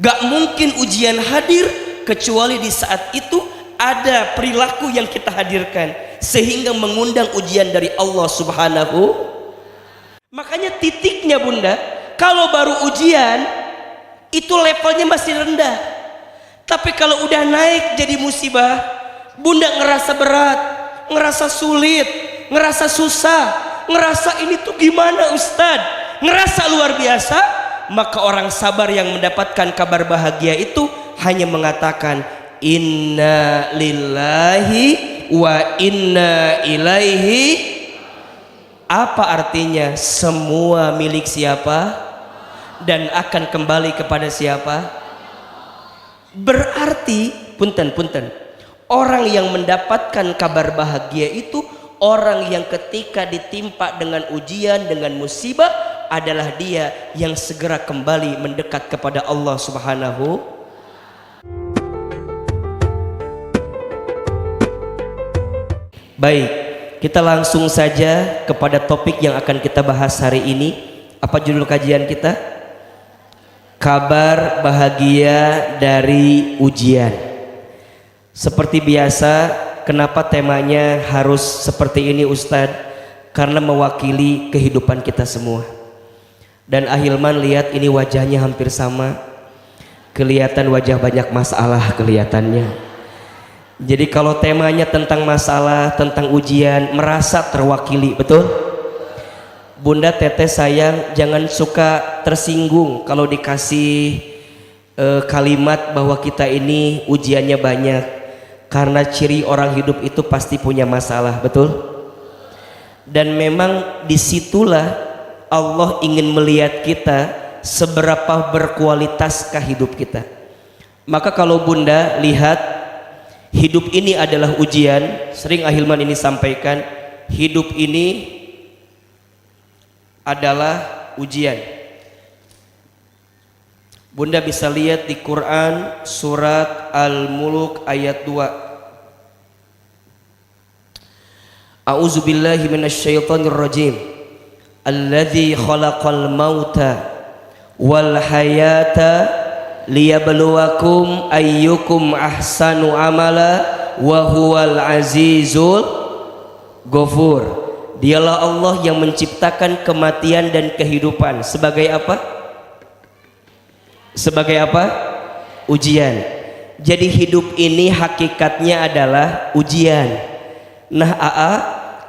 Gak mungkin ujian hadir kecuali di saat itu ada perilaku yang kita hadirkan sehingga mengundang ujian dari Allah Subhanahu. Makanya titiknya bunda, kalau baru ujian itu levelnya masih rendah, tapi kalau udah naik jadi musibah, bunda ngerasa berat, ngerasa sulit, ngerasa susah, ngerasa ini tuh gimana Ustadz, ngerasa luar biasa, maka orang sabar yang mendapatkan kabar bahagia itu hanya mengatakan inna lillahi wa inna ilaihi. Apa artinya? Semua milik siapa dan akan kembali kepada siapa? Berarti punten orang yang mendapatkan kabar bahagia itu orang yang ketika ditimpa dengan ujian, dengan musibah, adalah dia yang segera kembali mendekat kepada Allah Subhanahu. Baik, kita langsung saja kepada topik yang akan kita bahas hari ini. Apa judul kajian kita? Kabar bahagia dari ujian. Seperti biasa, kenapa temanya harus seperti ini Ustadz? Karena mewakili kehidupan kita semua. Dan Ahilman lihat ini wajahnya hampir sama, kelihatan wajah banyak masalah kelihatannya. Jadi kalau temanya tentang masalah, tentang ujian, merasa terwakili, betul? Bunda teteh sayang, jangan suka tersinggung kalau dikasih kalimat bahwa kita ini ujiannya banyak, karena ciri orang hidup itu pasti punya masalah, betul? Dan memang disitulah Allah ingin melihat kita seberapa berkualitaskah hidup kita. Maka kalau bunda lihat hidup ini adalah ujian, sering Ahilman ini sampaikan, hidup ini adalah ujian. Bunda bisa lihat di Quran surat Al-Mulk ayat 2. A'udzubillahi minasyaitonirrajim. Alladzi khalaqal mauta wal hayata liyabluwakum ayyukum ahsanu amala wa huwal azizul ghafur. Dialah Allah yang menciptakan kematian dan kehidupan sebagai apa? Sebagai apa? Ujian. Jadi hidup ini hakikatnya adalah ujian. Nah,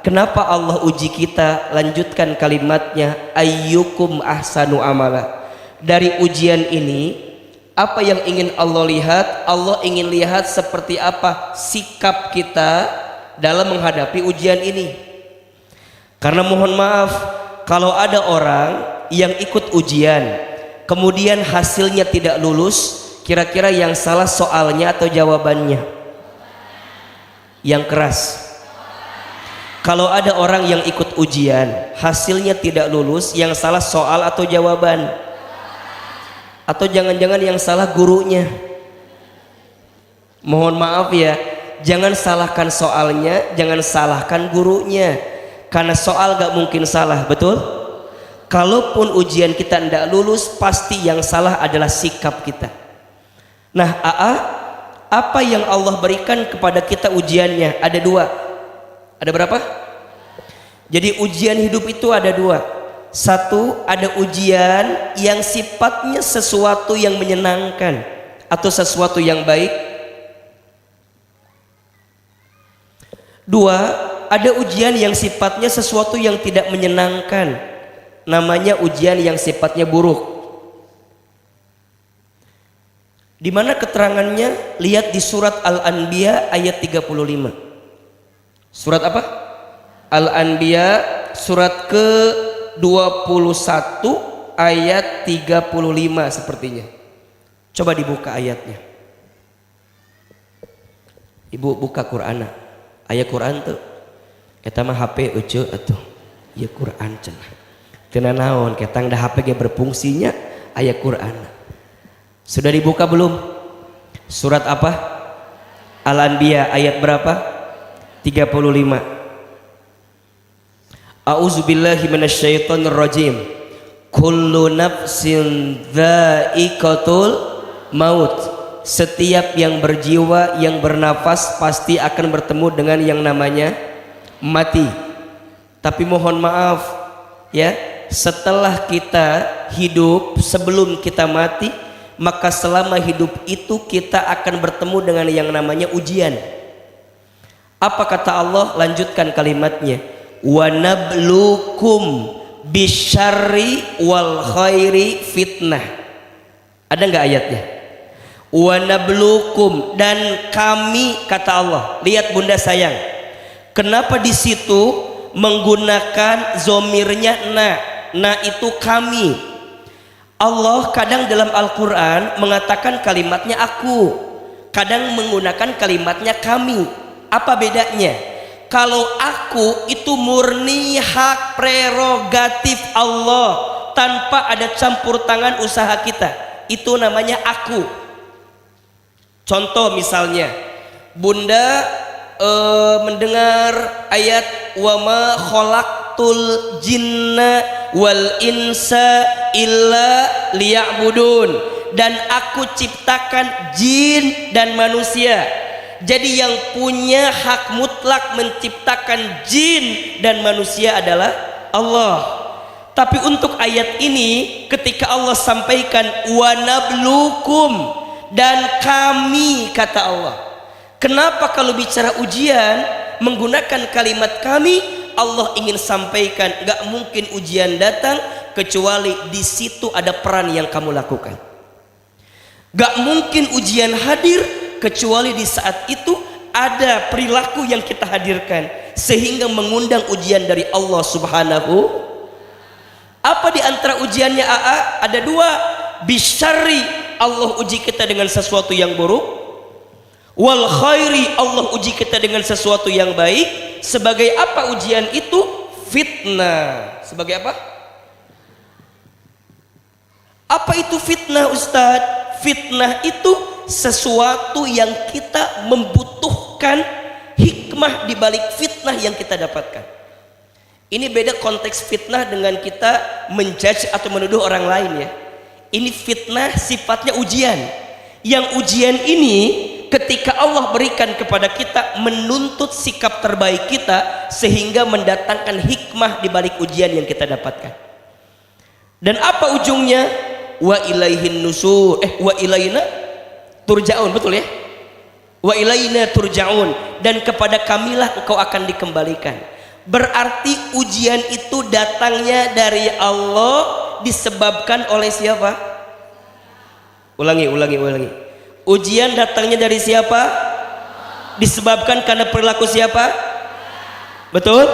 kenapa Allah uji kita? Lanjutkan kalimatnya, ayyukum ahsanu amala. Dari ujian ini apa yang ingin Allah lihat? Allah ingin lihat seperti apa sikap kita dalam menghadapi ujian ini. Karena mohon maaf, kalau ada orang yang ikut ujian kemudian hasilnya tidak lulus, kira-kira yang salah soalnya atau jawabannya? Yang keras. Kalau ada orang yang ikut ujian hasilnya tidak lulus, yang salah soal atau jawaban? Atau jangan-jangan yang salah gurunya? Mohon maaf ya, jangan salahkan soalnya, jangan salahkan gurunya, karena soal gak mungkin salah, betul? Kalaupun ujian kita tidak lulus, pasti yang salah adalah sikap kita. Nah, apa yang Allah berikan kepada kita ujiannya? Ada dua. Ada berapa? Jadi ujian hidup itu ada dua. Satu, ada ujian yang sifatnya sesuatu yang menyenangkan atau sesuatu yang baik. Dua, ada ujian yang sifatnya sesuatu yang tidak menyenangkan, namanya ujian yang sifatnya buruk. Di mana keterangannya? Lihat di surat Al-Anbiya ayat 35. Surat apa? Al-Anbiya surat ke-21 ayat 35 sepertinya. Coba dibuka ayatnya. Ibu buka Qur'ana. Ayat Quran tuh eta mah HP euceu atuh. Ieu Quran cenah. Teu naon ketang da HP ge berfungsinya ayat Quran. Sudah dibuka belum? Surat apa? Al-Anbiya ayat berapa? 35. A'udzubillahi minasyaitonirrajim. Kullu nafsin dha'iqatul maut. Setiap yang berjiwa, yang bernafas pasti akan bertemu dengan yang namanya mati. Tapi mohon maaf ya, setelah kita hidup, sebelum kita mati, maka selama hidup itu kita akan bertemu dengan yang namanya ujian. Apa kata Allah? Lanjutkan kalimatnya, wa nablukum bisyarri wal khairi fitnah. Ada nggak ayatnya? Wa nablukum, dan kami, kata Allah. Lihat bunda sayang, kenapa di situ menggunakan zomirnya na itu kami. Allah kadang dalam Al-Quran mengatakan kalimatnya aku, kadang menggunakan kalimatnya kami. Apa bedanya? Kalau aku itu murni hak prerogatif Allah tanpa ada campur tangan usaha kita, itu namanya aku. Contoh misalnya, bunda mendengar ayat wa ma khalaqtul jinna wal insa illa liya'budun, dan aku ciptakan jin dan manusia. Jadi yang punya hak mutlak menciptakan jin dan manusia adalah Allah. Tapi untuk ayat ini ketika Allah sampaikan wa nablukum, dan kami, kata Allah. Kenapa kalau bicara ujian menggunakan kalimat kami? Allah ingin sampaikan gak mungkin ujian datang kecuali di situ ada peran yang kamu lakukan. Gak mungkin ujian hadir kecuali di saat itu ada perilaku yang kita hadirkan sehingga mengundang ujian dari Allah Subhanahu. Apa di antara ujiannya AA? Ada dua. Bisyarri, Allah uji kita dengan sesuatu yang buruk. Wal khairi, Allah uji kita dengan sesuatu yang baik. Sebagai apa ujian itu? Fitnah. Sebagai apa? Apa itu fitnah, Ustadz? Fitnah itu sesuatu yang kita membutuhkan hikmah di balik fitnah yang kita dapatkan. Ini beda konteks fitnah dengan kita menjudge atau menuduh orang lain ya. Ini fitnah sifatnya ujian. Yang ujian ini ketika Allah berikan kepada kita menuntut sikap terbaik kita sehingga mendatangkan hikmah di balik ujian yang kita dapatkan. Dan apa ujungnya? Wa ilaihin nusur, wa ilaina turja'un, betul ya? Wa ilaina turja'un, dan kepada kamilah engkau akan dikembalikan. Berarti ujian itu datangnya dari Allah, disebabkan oleh siapa? Ulangi. Ujian datangnya dari siapa? Disebabkan karena perilaku siapa? Betul?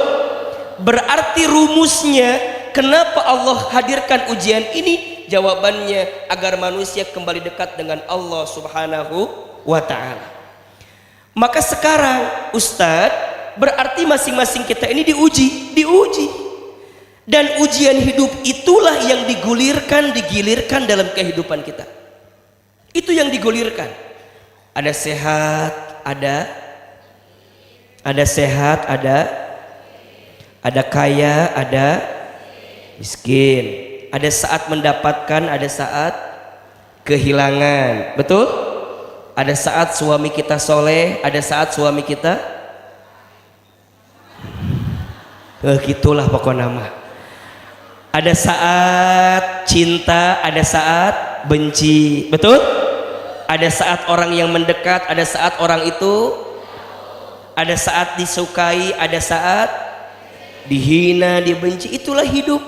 Berarti rumusnya kenapa Allah hadirkan ujian ini? Jawabannya agar manusia kembali dekat dengan Allah Subhanahu wa ta'ala. Maka sekarang Ustadz, berarti masing-masing kita ini diuji. Dan ujian hidup itulah yang digilirkan dalam kehidupan kita. Itu yang digulirkan. Ada sehat, ada kaya, ada miskin. Ada saat mendapatkan, ada saat kehilangan. Betul? Ada saat suami kita soleh, ada saat suami kita gitulah pokoknya nama. Ada saat cinta, ada saat benci. Betul? Ada saat orang yang mendekat, ada saat orang itu, ada saat disukai, ada saat dihina, dibenci. Itulah hidup.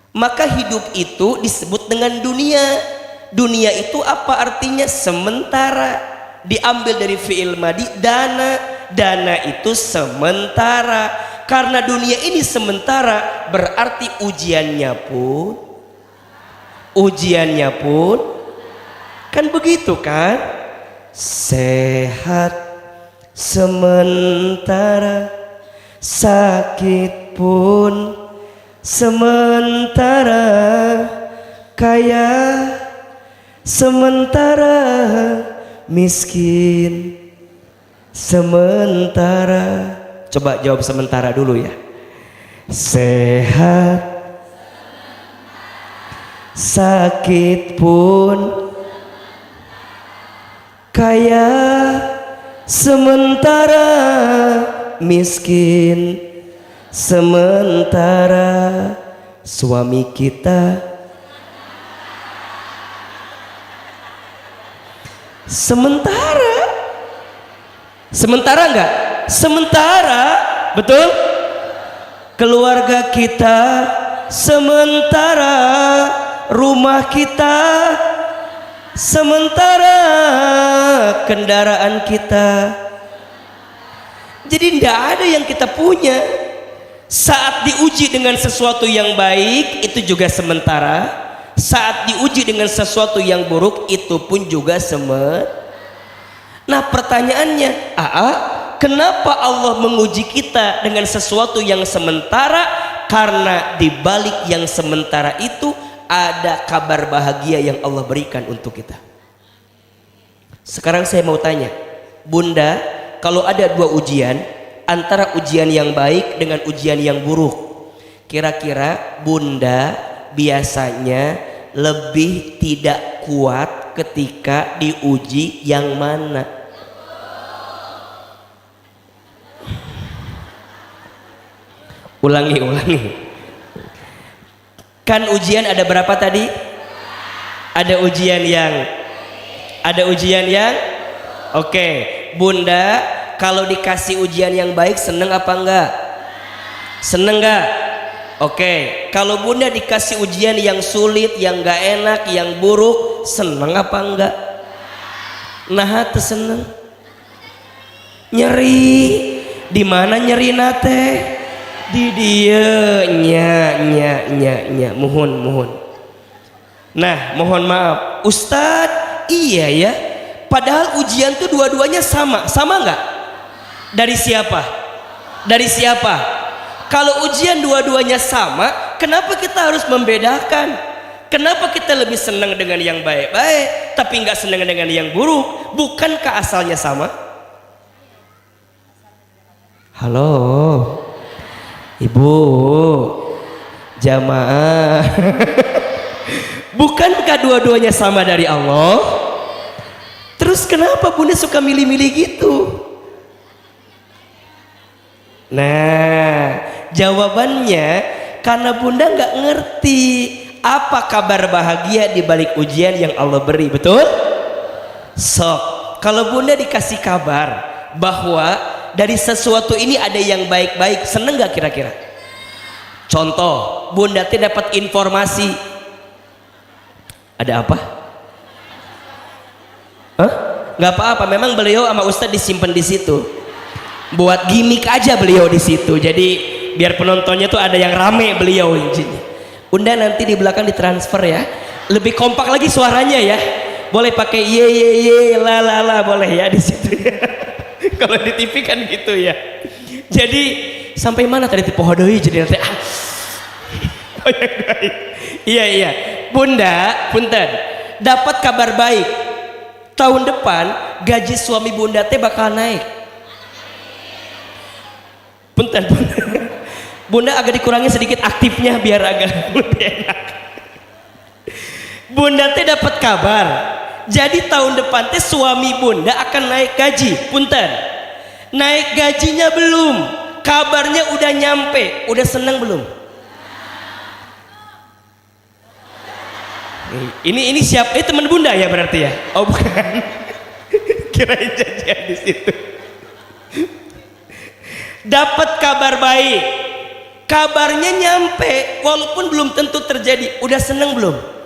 Maka hidup itu disebut dengan dunia. Dunia itu apa artinya? Sementara. Diambil dari fi'il madi, dana. Dana itu sementara. Karena dunia ini sementara, berarti ujiannya pun kan begitu kan? Sehat sementara, sakit pun sementara, kaya sementara, miskin sementara. Coba jawab sementara dulu ya. Sehat sakit pun kaya sementara miskin, sementara suami kita sementara enggak? Sementara, betul? Keluarga kita sementara, rumah kita sementara, kendaraan kita. Jadi tidak ada yang kita punya. Saat diuji dengan sesuatu yang baik itu juga sementara, saat diuji dengan sesuatu yang buruk itu pun juga sementara. Nah pertanyaannya, kenapa Allah menguji kita dengan sesuatu yang sementara? Karena di balik yang sementara itu ada kabar bahagia yang Allah berikan untuk kita. Sekarang saya mau tanya, Bunda, kalau ada dua ujian, antara ujian yang baik dengan ujian yang buruk, kira-kira Bunda biasanya lebih tidak kuat ketika diuji yang mana? Ulangi. Kan ujian ada berapa tadi? Ada ujian yang oke. Bunda kalau dikasih ujian yang baik seneng apa enggak? Seneng enggak? Oke. Kalau Bunda dikasih ujian yang sulit, yang enggak enak, yang buruk, seneng apa enggak? Nah, seneng. Nyeri. Di mana nyeri nate? Di dia nya mohon. Nah mohon maaf Ustadz, iya ya, padahal ujian tuh dua-duanya sama nggak? Dari siapa? Kalau ujian dua-duanya sama, kenapa kita harus membedakan? Kenapa kita lebih senang dengan yang baik-baik tapi nggak senang dengan yang buruk? Bukankah asalnya sama? Halo Ibu, jamaah. Bukankah dua-duanya sama dari Allah? Terus kenapa Bunda suka milih-milih gitu? Nah, jawabannya karena Bunda nggak ngerti apa kabar bahagia di balik ujian yang Allah beri, betul? Kalau Bunda dikasih kabar bahwa dari sesuatu ini ada yang baik-baik, seneng gak kira-kira? Contoh, Bunda teh dapat informasi. Ada apa? Gak apa-apa, memang beliau sama Ustadz disimpan di situ. Buat gimmick aja beliau di situ. Jadi biar penontonnya tuh ada yang rame beliau. Bunda nanti di belakang ditransfer ya. Lebih kompak lagi suaranya ya. Boleh pakai ye la boleh ya di situ. Kalau di TV kan gitu ya. Jadi sampai mana tadi tipe hodoi jadi nanti iya Bunda punten dapat kabar baik, tahun depan gaji suami Bunda teh bakal naik. Punten Bunda agak dikurangi sedikit aktifnya biar agak lebih enak. Bunda teh dapat kabar, jadi tahun depan teh suami Bunda akan naik gaji. Punten, naik gajinya belum, kabarnya udah nyampe, udah seneng belum? Ini siapa? Ini teman Bunda ya berarti ya? Oh bukan, kirain janjian di situ. Dapat kabar baik, kabarnya nyampe, walaupun belum tentu terjadi, udah seneng belum?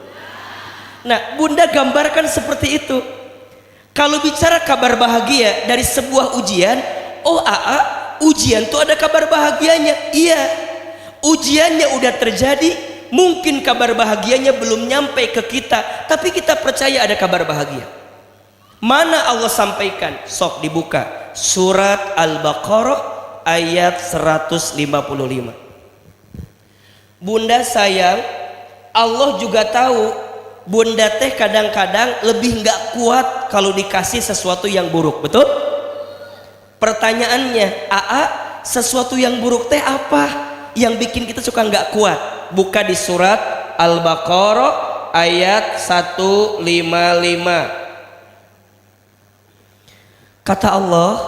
Nah, Bunda gambarkan seperti itu. Kalau bicara kabar bahagia dari sebuah ujian, ujian tuh ada kabar bahagianya. Iya, ujiannya udah terjadi, mungkin kabar bahagianya belum nyampe ke kita, tapi kita percaya ada kabar bahagia. Mana Allah sampaikan? Sok dibuka surat Al-Baqarah ayat 155. Bunda sayang, Allah juga tahu Bunda teh kadang-kadang lebih nggak kuat kalau dikasih sesuatu yang buruk, betul? Pertanyaannya, sesuatu yang buruk teh apa yang bikin kita suka nggak kuat? Buka di surat Al-Baqarah ayat 155. Kata Allah,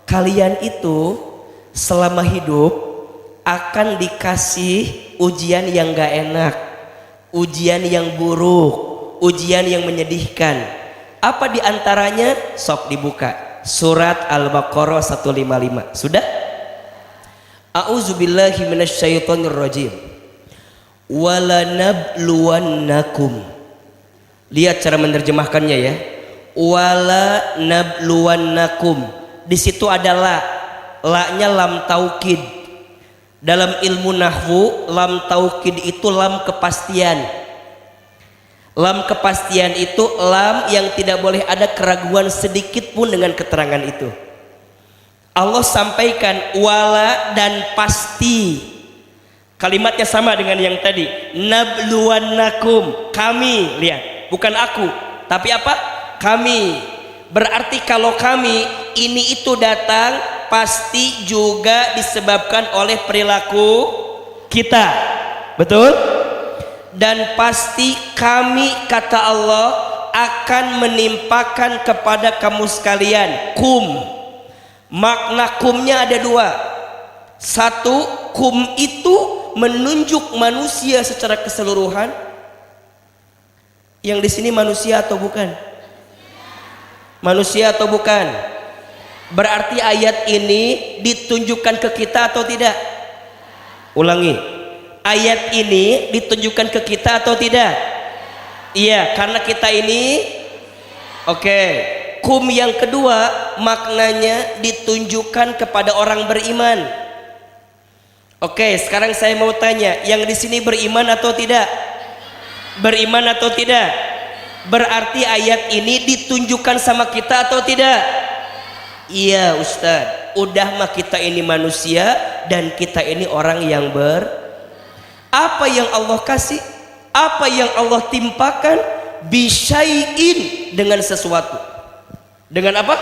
kalian itu selama hidup akan dikasih ujian yang gak enak, ujian yang buruk, ujian yang menyedihkan. Apa diantaranya? Sok dibuka surat Al-Baqarah 155. Sudah? A'udzubillahi minasyaitonirrajim. Walanabluwannakum. Lihat cara menerjemahkannya ya. Walanabluwannakum. Di situ ada la. La-nya lam taukid. Dalam ilmu nahwu, lam taukid itu lam kepastian. Lam kepastian itu lam yang tidak boleh ada keraguan sedikit pun dengan keterangan itu. Allah sampaikan wala dan pasti. Kalimatnya sama dengan yang tadi. Nabluwannakum. Kami, lihat, bukan aku, tapi apa? Kami. Berarti kalau kami ini itu datang pasti juga disebabkan oleh perilaku kita. Betul? Dan pasti kami, kata Allah, akan menimpakan kepada kamu sekalian kum. Makna kumnya ada dua. Satu, kum itu menunjuk manusia secara keseluruhan. Yang di sini manusia atau bukan? Manusia atau bukan? Berarti ayat ini ditunjukkan ke kita atau tidak? Ulangi. Ayat ini ditunjukkan ke kita atau tidak? Iya, karena kita ini oke. Kum yang kedua maknanya ditunjukkan kepada orang beriman. Oke, sekarang saya mau tanya, yang di sini beriman atau tidak? Beriman atau tidak? Berarti ayat ini ditunjukkan sama kita atau tidak? Iya Ustadz, udah mah kita ini manusia dan kita ini orang yang apa yang Allah kasih, apa yang Allah timpakan, bisyai'in, dengan sesuatu. Dengan apa?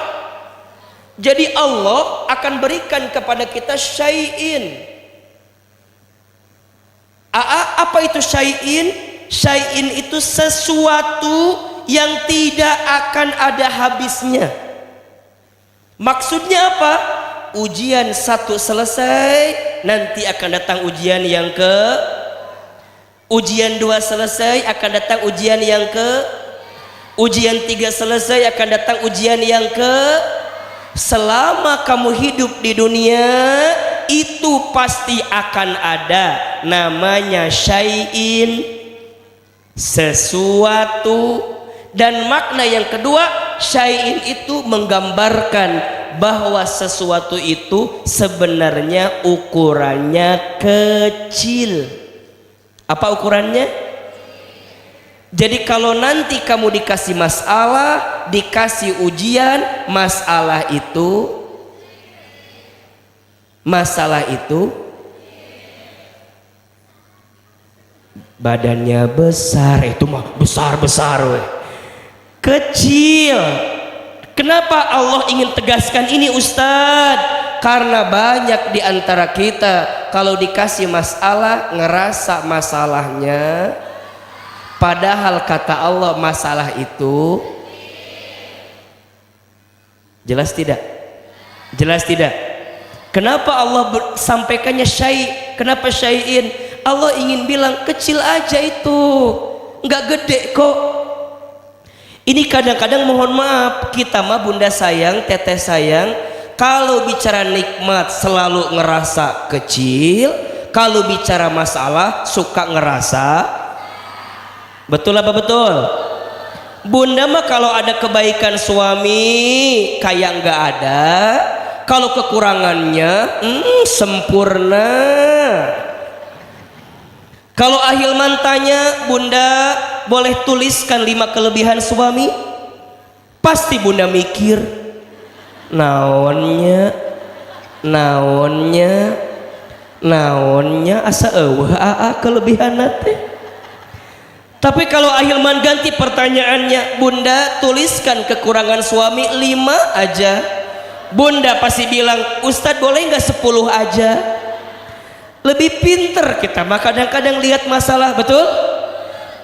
Jadi Allah akan berikan kepada kita syai'in. Apa itu syai'in? Syai'in itu sesuatu yang tidak akan ada habisnya. Maksudnya apa? Ujian satu selesai, nanti akan datang ujian yang ke. Ujian dua selesai, akan datang ujian yang ke. Ujian tiga selesai, akan datang ujian yang ke. Selama kamu hidup di dunia, itu pasti akan ada namanya syai'in, sesuatu. Dan makna yang kedua, syai'in itu menggambarkan bahwa sesuatu itu sebenarnya ukurannya kecil. Apa ukurannya? Jadi kalau nanti kamu dikasih masalah, dikasih ujian, masalah itu badannya besar, itu mah besar-besar weh. Kecil. Kenapa Allah ingin tegaskan ini Ustadz? Karena banyak di antara kita kalau dikasih masalah ngerasa masalahnya, padahal kata Allah masalah itu jelas tidak? Jelas tidak? Kenapa Allah sampaikannya syai'? Kenapa syai'in? Allah ingin bilang kecil aja itu, nggak gede kok. Ini kadang-kadang mohon maaf, kita mah bunda sayang, teteh sayang, kalau bicara nikmat selalu ngerasa kecil, kalau bicara masalah suka ngerasa. Betul apa betul? Bunda mah kalau ada kebaikan suami kayak nggak ada, kalau kekurangannya sempurna. Kalau ahilman tanya, bunda boleh tuliskan 5 kelebihan suami? Pasti bunda mikir, naonnya asa eueuh kelebihan teh. Tapi kalau ahilman ganti pertanyaannya, bunda tuliskan kekurangan suami 5 aja. Bunda pasti bilang, Ustadz boleh nggak 10 aja? Lebih pinter kita mah kadang-kadang lihat masalah, betul?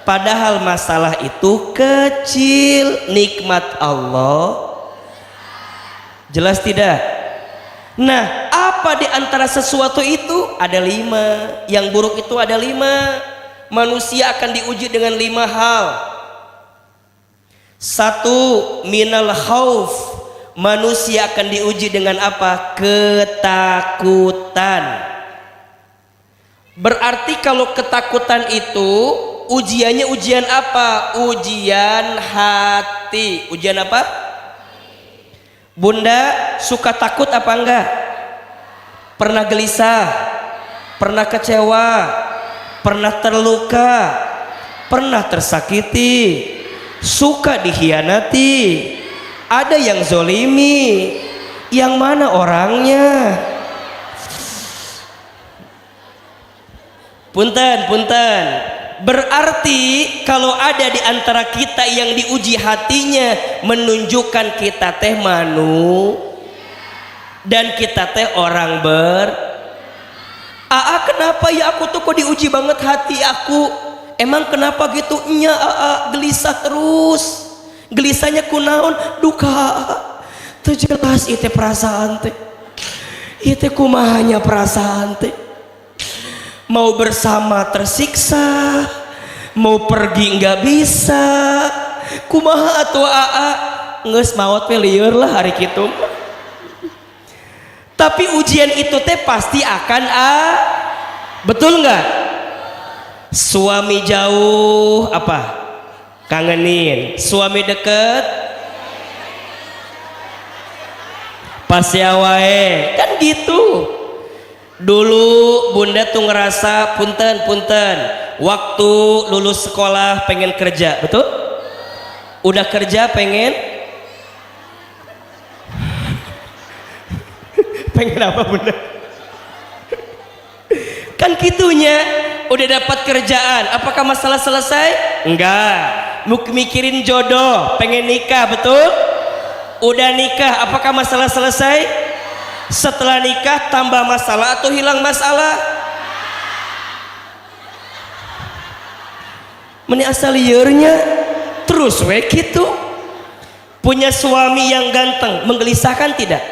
Padahal masalah itu kecil, nikmat Allah Jelas tidak? Nah, apa di antara sesuatu itu? Ada 5. Yang buruk itu ada 5. Manusia akan diuji dengan 5 hal. 1, minal khauf. Manusia akan diuji dengan apa? Ketakutan. Berarti kalau ketakutan itu ujiannya ujian apa? Ujian hati. Ujian apa? Bunda suka takut apa enggak? Pernah gelisah? Pernah kecewa? Pernah terluka? Pernah tersakiti? Suka dikhianati? Ada yang zolimi? Yang mana orangnya? Punten. Berarti kalau ada di antara kita yang diuji hatinya, menunjukkan kita teh manu dan kita teh orang kenapa ya aku tuh kok diuji banget hati aku? Emang kenapa gitu? Nya gelisah terus. Gelisahnya kunaon? Duka. Teu jelas itu perasaan teh. Itu kumahanya perasaan teh. Mau bersama tersiksa, mau pergi nggak bisa, kumaha atuh geus maot lieur lah hari kitu. Tapi ujian itu teh pasti akan betul nggak? Suami jauh apa? Kangenin. Suami deket pas ya wae, kan gitu. Dulu bunda tuh ngerasa punten waktu lulus sekolah pengen kerja, betul? Udah kerja pengen apa bunda? Kan gitunya, udah dapat kerjaan, apakah masalah selesai? Enggak. Mikirin jodoh, pengen nikah, betul? Udah nikah, apakah masalah selesai? Setelah nikah tambah masalah atau hilang masalah? Meni asal liurnya terus we gitu. Punya suami yang ganteng menggelisahkan tidak?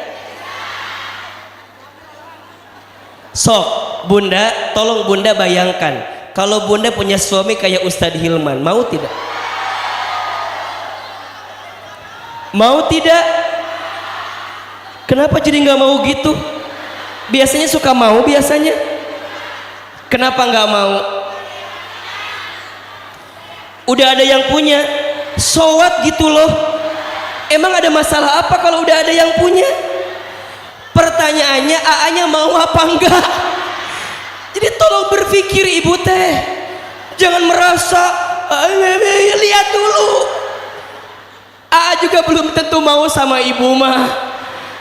Sok bunda, tolong bunda bayangkan kalau bunda punya suami kayak Ustadz Hilman, mau tidak? Mau tidak? Kenapa jadi nggak mau gitu? Biasanya suka mau biasanya. Kenapa nggak mau? Udah ada yang punya, so what gitu loh. Emang ada masalah apa kalau udah ada yang punya? Pertanyaannya AA-nya mau apa enggak? Jadi tolong berpikir ibu teh. Jangan merasa lihat dulu. AA juga belum tentu mau sama ibu mah.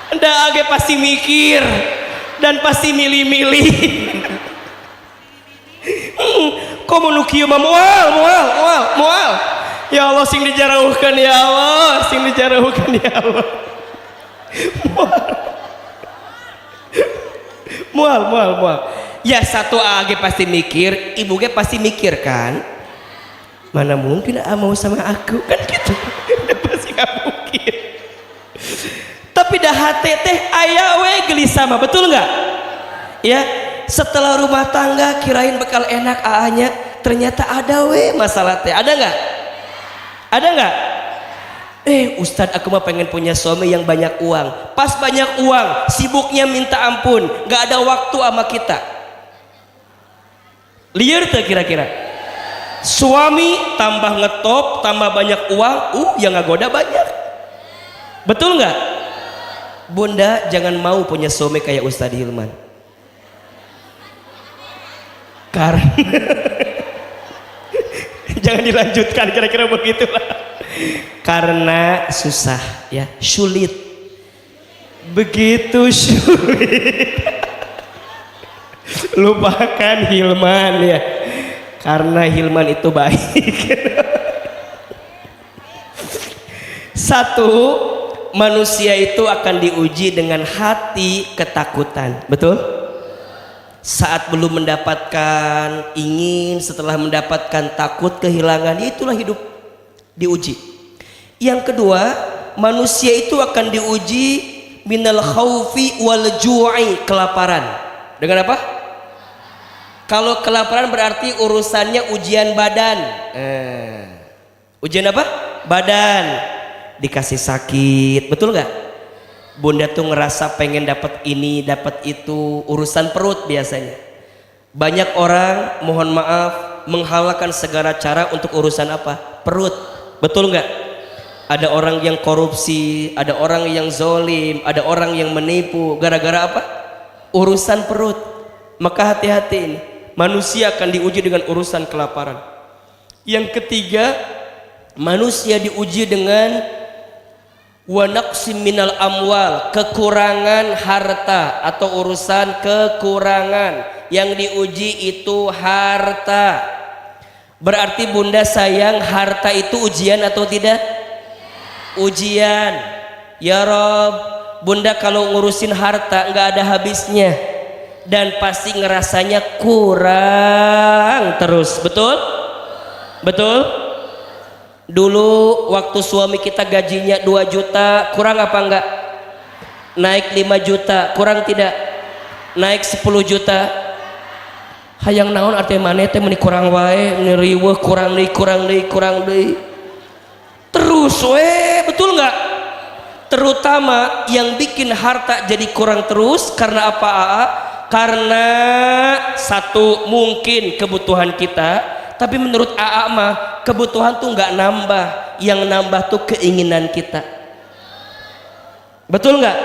Nda age pasti mikir dan pasti milih-milih. Kok mau kieu mah moal. Ya Allah sing dijarauhkan ya Allah, sing dijarauhkan ya Allah. Moal. Ya satu age pasti mikir, ibu ge pasti mikir kan. Mana mungkin mau sama aku kan gitu. Pasti gak mungkin. Tapi dah hati teh aya we gelisah mah, betul nggak? Ya, setelah rumah tangga kirain bakal enak AA-nya, ternyata ada we masalah teh. Ada nggak? Ada nggak? Ustadz aku mah pengen punya suami yang banyak uang. Pas banyak uang, sibuknya minta ampun, nggak ada waktu sama kita. Liar tuh kira-kira. Suami tambah ngetop, tambah banyak uang, yang ngagoda banyak. Betul nggak? Bunda jangan mau punya suami kayak Ustadz Hilman. Karena jangan dilanjutkan, kira-kira begitulah. Karena susah ya, sulit. Begitu sulit. Lupakan Hilman ya. Karena Hilman itu baik. Satu, manusia itu akan diuji dengan hati ketakutan, betul? Saat belum mendapatkan ingin, setelah mendapatkan takut kehilangan, itulah hidup diuji. Yang kedua, manusia itu akan diuji minal khaufi wal ju'i, kelaparan. Dengan apa? Kalau kelaparan berarti urusannya ujian badan. Ujian apa? Badan. Dikasih sakit, betul nggak? Bunda tuh ngerasa pengen dapat ini, dapat itu, urusan perut biasanya. Banyak orang, mohon maaf, menghalalkan segala cara untuk urusan apa? Perut, betul nggak? Ada orang yang korupsi, ada orang yang zolim, ada orang yang menipu, gara-gara apa? Urusan perut. Maka hati-hati ini, manusia akan diuji dengan urusan kelaparan. Yang ketiga, manusia diuji dengan wa naqsim minal amwal, kekurangan harta atau urusan kekurangan. Yang diuji itu harta. Berarti bunda sayang harta itu ujian atau tidak? Ujian. Ya Rob, bunda kalau ngurusin harta nggak ada habisnya dan pasti ngerasanya kurang terus, betul? Betul? Dulu waktu suami kita gajinya 2 juta, kurang apa enggak? Naik 5 juta, kurang tidak? Naik 10 juta. Hayang naon artinya mana teh meni kurang wae, meni riweuh kurang deui. Terus we, betul enggak? Terutama yang bikin harta jadi kurang terus karena apa? Karena satu, mungkin kebutuhan kita, tapi menurut AA mah kebutuhan tuh nggak nambah, yang nambah tuh keinginan kita. Betul nggak?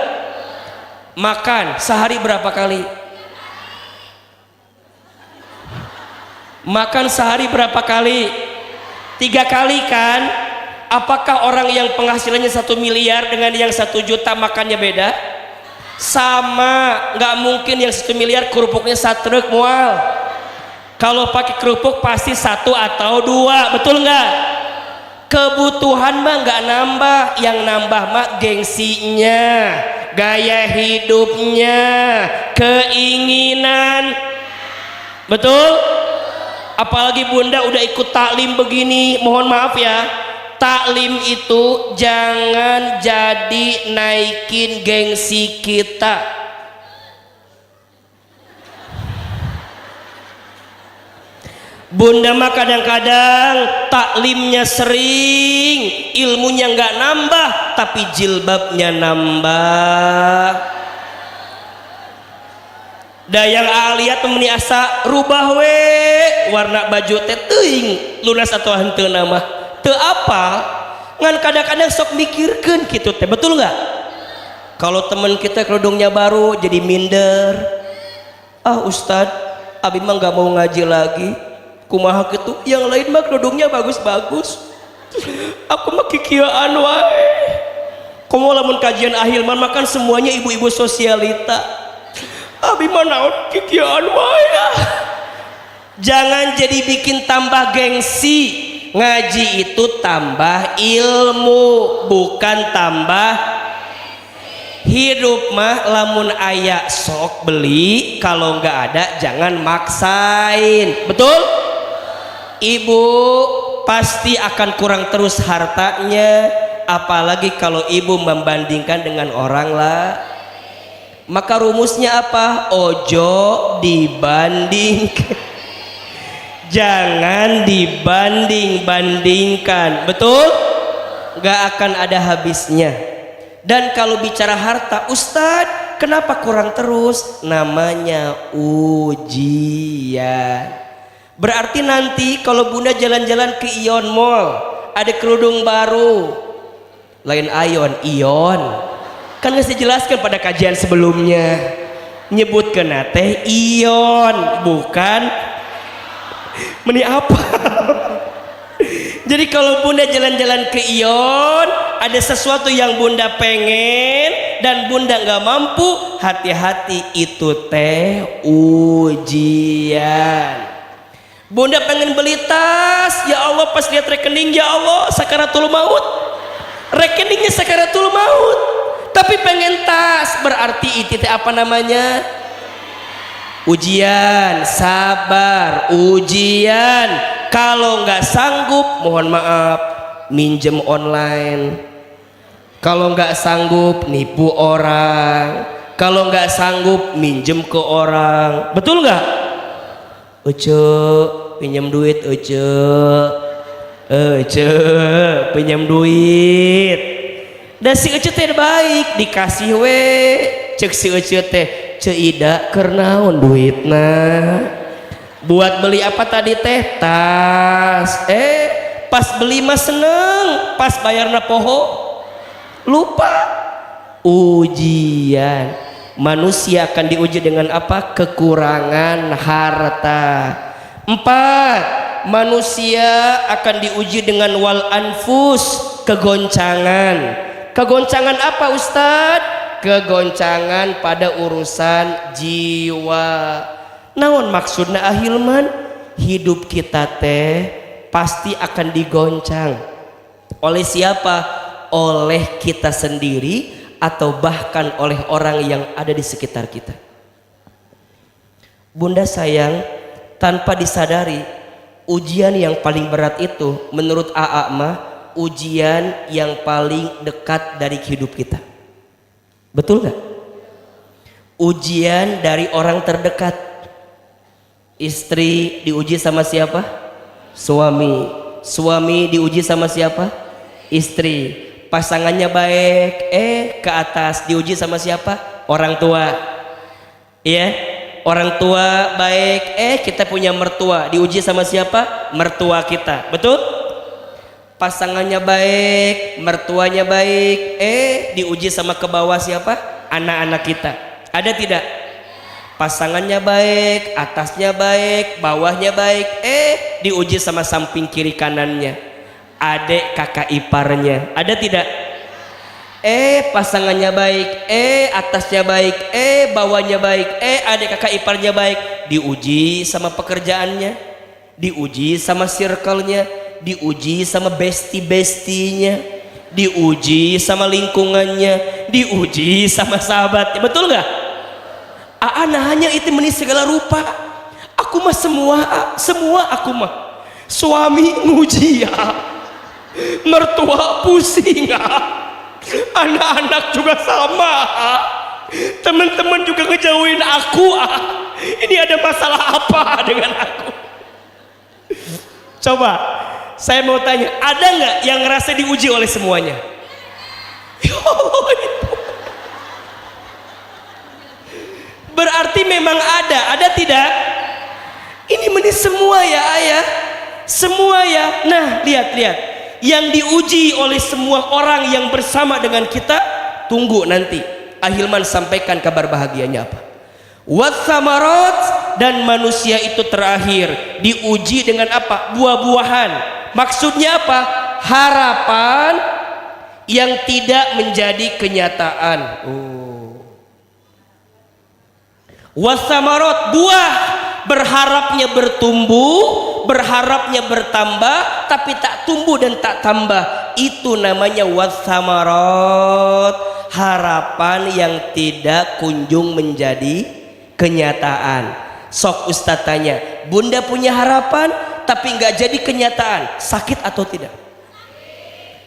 Makan sehari berapa kali? Makan sehari berapa kali? 3 kali kan? Apakah orang yang penghasilannya 1 miliar dengan yang 1 juta makannya beda? Sama, nggak mungkin yang 1 miliar kerupuknya 1 truk mual. Kalau pakai kerupuk pasti 1 atau 2, betul nggak? Kebutuhan mah nggak nambah, yang nambah mah gengsinya, gaya hidupnya, keinginan, betul? Apalagi bunda udah ikut taklim begini, mohon maaf ya, taklim itu jangan jadi naikin gengsi kita. Bunda mah kadang-kadang taklimnya sering, ilmunya nggak nambah, tapi jilbabnya nambah. Dayang lihat temeni asa rubah we warna baju teh teuing lunas atau henteu nama teu apal ngan kadang-kadang sok mikirkeun kitu teh, betul nggak? Kalau teman kita kerudungnya baru jadi minder, Ustad abi mah nggak mau ngaji lagi, kumaha gitu, yang lain mah kerudungnya bagus-bagus, aku mah kikieuan wae. Komo lamun kajian ahilman makan semuanya ibu-ibu sosialita, abi mah naon kikieuan wae. Jangan jadi bikin tambah gengsi. Ngaji itu tambah ilmu, bukan tambah hidup. Mah lamun aya sok beli, kalau nggak ada jangan maksain, betul? Ibu pasti akan kurang terus hartanya, apalagi kalau ibu membandingkan dengan orang lah. Maka rumusnya apa? Ojo dibandingkan. Jangan dibanding-bandingkan, betul? Gak akan ada habisnya. Dan kalau bicara harta, Ustadz kenapa kurang terus? Namanya ujian. Berarti nanti kalau bunda jalan-jalan ke Ion Mall, ada kerudung baru, lain Ion, kan nggak dijelaskan pada kajian sebelumnya, nyebutkeun teh Ion, bukan meni apa. Jadi kalau bunda jalan-jalan ke Ion, ada sesuatu yang bunda pengen dan bunda nggak mampu, hati-hati, itu teh ujian. Bunda pengen beli tas, ya Allah, pas lihat rekening, ya Allah, sakaratul maut, rekeningnya sakaratul maut, tapi pengen tas, berarti itu apa namanya? Ujian. Sabar, ujian. Kalau nggak sanggup, mohon maaf, minjem online, Kalau nggak sanggup nipu orang, kalau nggak sanggup minjem ke orang, betul nggak? Ece pinjam duit, ece pinjam duit. Dan si ece teh baik dikasih we, cek si ece teh ceida kernaon duitna buat beli apa tadi teh? Tas. Pas beli mah seneng, pas bayarna poho lupa. Ujian manusia akan diuji dengan apa? Kekurangan harta. 4, manusia akan diuji dengan wal anfus, kegoncangan. Kegoncangan apa Ustadz? Kegoncangan pada urusan jiwa. Naon maksudna ahilman? Hidup kita teh pasti akan digoncang. Oleh siapa? Oleh kita sendiri atau bahkan oleh orang yang ada di sekitar kita. Bunda sayang, tanpa disadari ujian yang paling berat itu menurut AA mah ujian yang paling dekat dari hidup kita. Betul gak? Ujian dari orang terdekat. Istri diuji sama siapa? Suami. Suami diuji sama siapa? Istri. Pasangannya baik, ke atas diuji sama siapa? Orang tua. Iya, orang tua baik, kita punya mertua, diuji sama siapa? Mertua kita. Betul? Pasangannya baik, mertuanya baik, diuji sama ke bawah siapa? Anak-anak kita. Ada tidak? Pasangannya baik, atasnya baik, bawahnya baik, diuji sama samping kiri kanannya, adik kakak iparnya. Ada tidak? Pasangannya baik, atasnya baik, bawahnya baik, adik kakak iparnya baik, diuji sama pekerjaannya, diuji sama circle-nya, diuji sama bestie-bestinya, diuji sama lingkungannya, diuji sama sahabatnya. Betul nggak? Nah hanya itu meni segala rupa. Aku mah semua aku mah. Suami nguji ya, mertua pusing ya, anak-anak juga sama, teman-teman juga ngejauhin aku. Ini ada masalah apa dengan aku? Coba saya mau tanya, ada nggak yang ngerasa diuji oleh semuanya? Berarti memang ada tidak? Ini meni semua ya ayah, semua ya. Nah lihat, yang diuji oleh semua orang yang bersama dengan kita, tunggu nanti Ahilman sampaikan kabar bahagianya apa. Watsamarat, dan manusia itu terakhir diuji dengan apa? Buah-buahan. Maksudnya apa? Harapan yang tidak menjadi kenyataan. Watsamarat, buah, berharapnya bertumbuh, berharapnya bertambah, tapi tak tumbuh dan tak tambah. Itu namanya watsamarat, harapan yang tidak kunjung menjadi kenyataan. Sok Ustadz tanya, Bunda punya harapan tapi nggak jadi kenyataan, sakit atau tidak?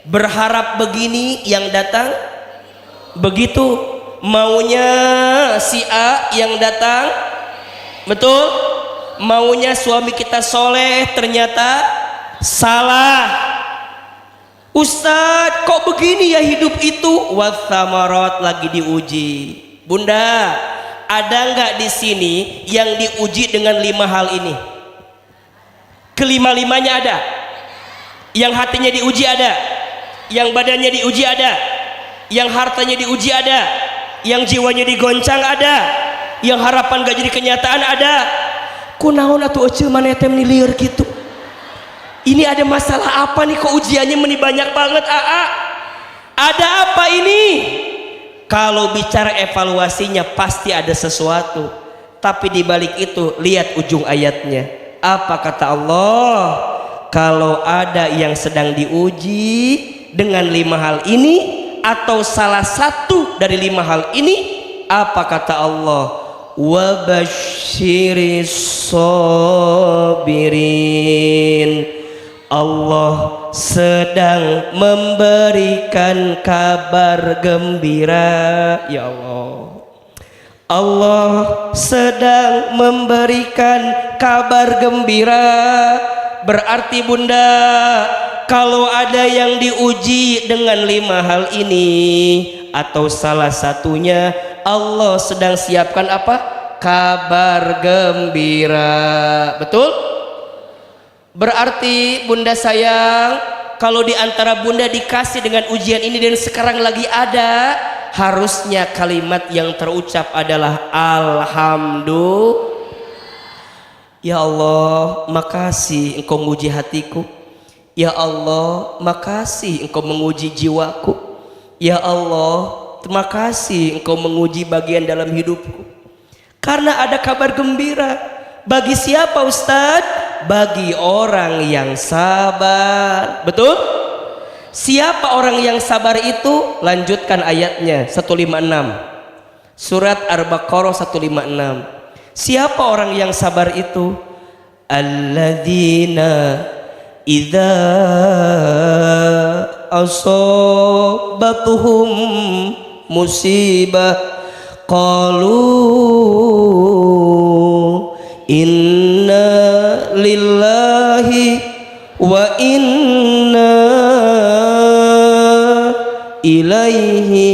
Berharap begini, yang datang begitu. Maunya si A, yang datang betul. Maunya suami kita soleh, ternyata salah. Ustadz kok begini ya hidup itu? Watsamarat, lagi diuji. Bunda, ada nggak di sini yang diuji dengan 5 hal ini? Kelima-limanya ada. Yang hatinya diuji ada, yang badannya diuji ada, yang hartanya diuji ada, yang jiwanya digoncang ada, yang harapan gak jadi kenyataan ada. Kunaon atuh ece maneh teh lieur gitu. Ini ada masalah apa nih kok ujiannya meni banyak banget? Ada apa ini? Kalau bicara evaluasinya pasti ada sesuatu. Tapi di balik itu lihat ujung ayatnya. Apa kata Allah? Kalau ada yang sedang diuji dengan 5 hal ini atau salah satu dari 5 hal ini, apa kata Allah? Wabashiris sabirin. Allah sedang memberikan kabar gembira. Ya Allah, Allah sedang memberikan kabar gembira. Berarti bunda, kalau ada yang diuji dengan 5 hal ini atau salah satunya, Allah sedang siapkan apa? Kabar gembira. Betul? Berarti bunda sayang, kalau di antara bunda dikasih dengan ujian ini dan sekarang lagi ada, harusnya kalimat yang terucap adalah alhamdulillah. Ya Allah, makasih engkau menguji hatiku. Ya Allah, makasih engkau menguji jiwaku. Ya Allah, terima kasih engkau menguji bagian dalam hidupku. Karena ada kabar gembira. Bagi siapa Ustadz? Bagi orang yang sabar. Betul? Siapa orang yang sabar itu? Lanjutkan ayatnya 156. Surat Al-Baqarah 156. Siapa orang yang sabar itu? Alladzina idza asabatuhum musibah qalu inna lillahi wa inna ilaihi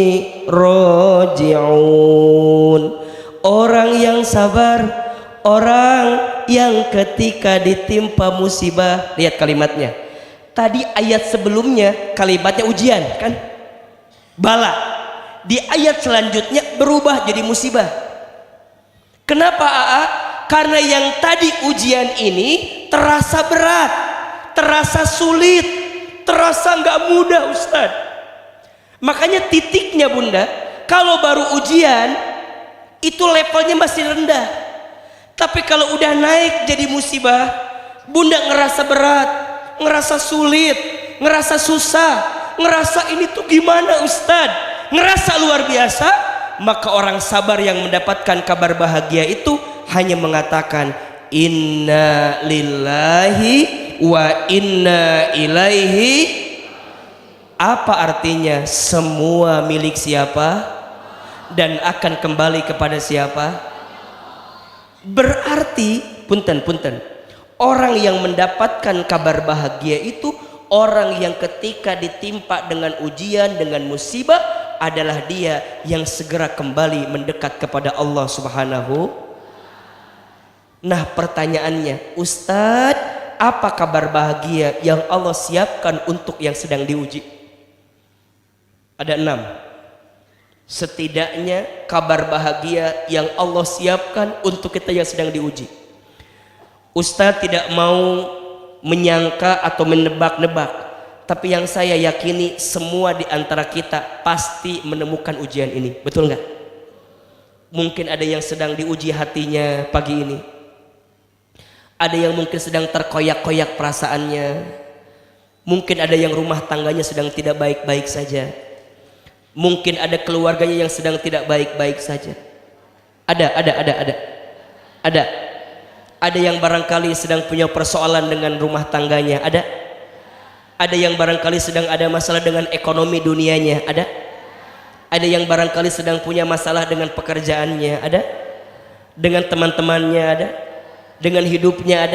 raji'un. Orang yang sabar, orang yang ketika ditimpa musibah, lihat kalimatnya. Tadi ayat sebelumnya kalimatnya ujian kan? Bala. Di ayat selanjutnya berubah jadi musibah. Kenapa AA? Karena yang tadi ujian ini terasa berat, terasa sulit, terasa nggak mudah Ustadz. Makanya titiknya bunda, kalau baru ujian itu levelnya masih rendah. Tapi kalau udah naik jadi musibah, bunda ngerasa berat, ngerasa sulit, ngerasa susah, ngerasa ini tuh gimana Ustadz, ngerasa luar biasa. Maka orang sabar yang mendapatkan kabar bahagia itu hanya mengatakan inna lillahi wa inna ilaihi. Apa artinya? Semua milik siapa dan akan kembali kepada siapa? Berarti punten, orang yang mendapatkan kabar bahagia itu orang yang ketika ditimpa dengan ujian, dengan musibah, adalah dia yang segera kembali mendekat kepada Allah Subhanahu. Nah pertanyaannya, Ustadz, apa kabar bahagia yang Allah siapkan untuk yang sedang diuji? Ada 6. Setidaknya kabar bahagia yang Allah siapkan untuk kita yang sedang diuji. Ustadz tidak mau menyangka atau menebak-nebak, tapi yang saya yakini semua di antara kita pasti menemukan ujian ini. Betul nggak? Mungkin ada yang sedang diuji hatinya pagi ini. Ada yang mungkin sedang terkoyak-koyak perasaannya. Mungkin ada yang rumah tangganya sedang tidak baik-baik saja. Mungkin ada keluarganya yang sedang tidak baik-baik saja. Ada. Ada yang barangkali sedang punya persoalan dengan rumah tangganya. Ada yang barangkali sedang ada masalah dengan ekonomi dunianya. Ada yang barangkali sedang punya masalah dengan pekerjaannya. Dengan teman-temannya. Dengan hidupnya.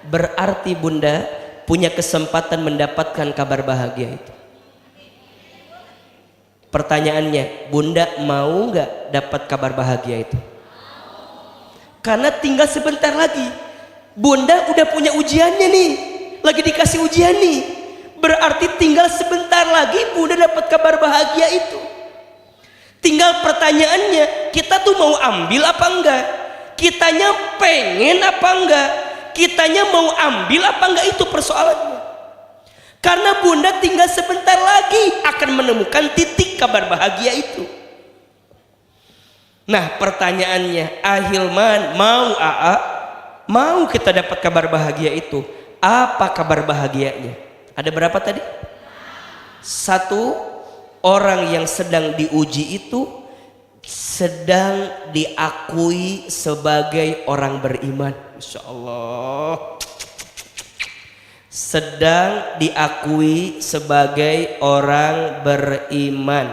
Berarti bunda punya kesempatan mendapatkan kabar bahagia itu. Pertanyaannya, bunda mau nggak dapat kabar bahagia itu? Karena tinggal sebentar lagi. Bunda udah punya ujiannya nih, lagi dikasih ujian nih. Berarti tinggal sebentar lagi bunda dapat kabar bahagia itu. Tinggal pertanyaannya, kita tuh mau ambil apa enggak? Kitanya pengen apa enggak? Kitanya mau ambil apa enggak, itu persoalannya. Karena bunda tinggal sebentar lagi akan menemukan titik kabar bahagia itu. Nah pertanyaannya, Ahilman, mau AA? Mau kita dapat kabar bahagia itu? Apa kabar bahagianya? Ada berapa tadi? 1, orang yang sedang diuji itu sedang diakui sebagai orang beriman. Insya Allah. sedang diakui sebagai orang beriman.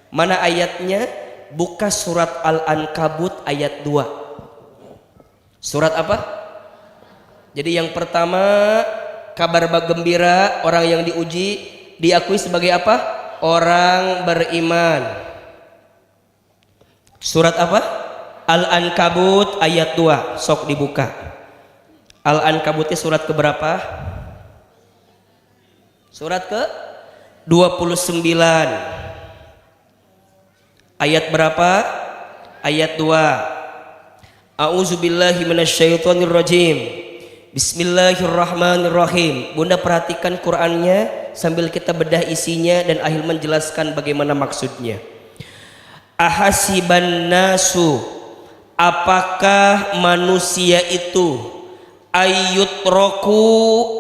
Mana ayatnya? Buka surat Al-Ankabut ayat 2. Surat apa? Jadi yang pertama, kabar gembira, orang yang diuji diakui sebagai apa? Orang beriman. Surat apa? Al-Ankabut ayat 2. Sok dibuka. Al-Ankabutnya surat keberapa? Surat ke 29. Ayat berapa? Ayat 2. A'udzubillahi minasyaitonirrajim. Bismillahirrahmanirrahim. Bunda perhatikan Qur'annya sambil kita bedah isinya dan akhir menjelaskan bagaimana maksudnya. Ahasiban nasu, apakah manusia itu ayyutraku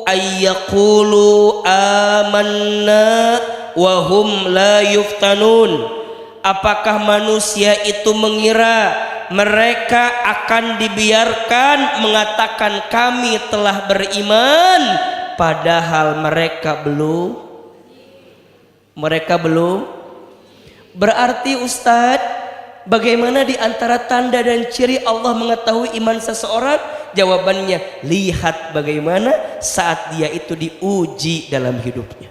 ayyaqulu amanna wa hum la yuftanun. Apakah manusia itu mengira mereka akan dibiarkan mengatakan kami telah beriman padahal mereka belum? Berarti Ustadz, bagaimana di antara tanda dan ciri Allah mengetahui iman seseorang? Jawabannya, lihat bagaimana saat dia itu diuji dalam hidupnya.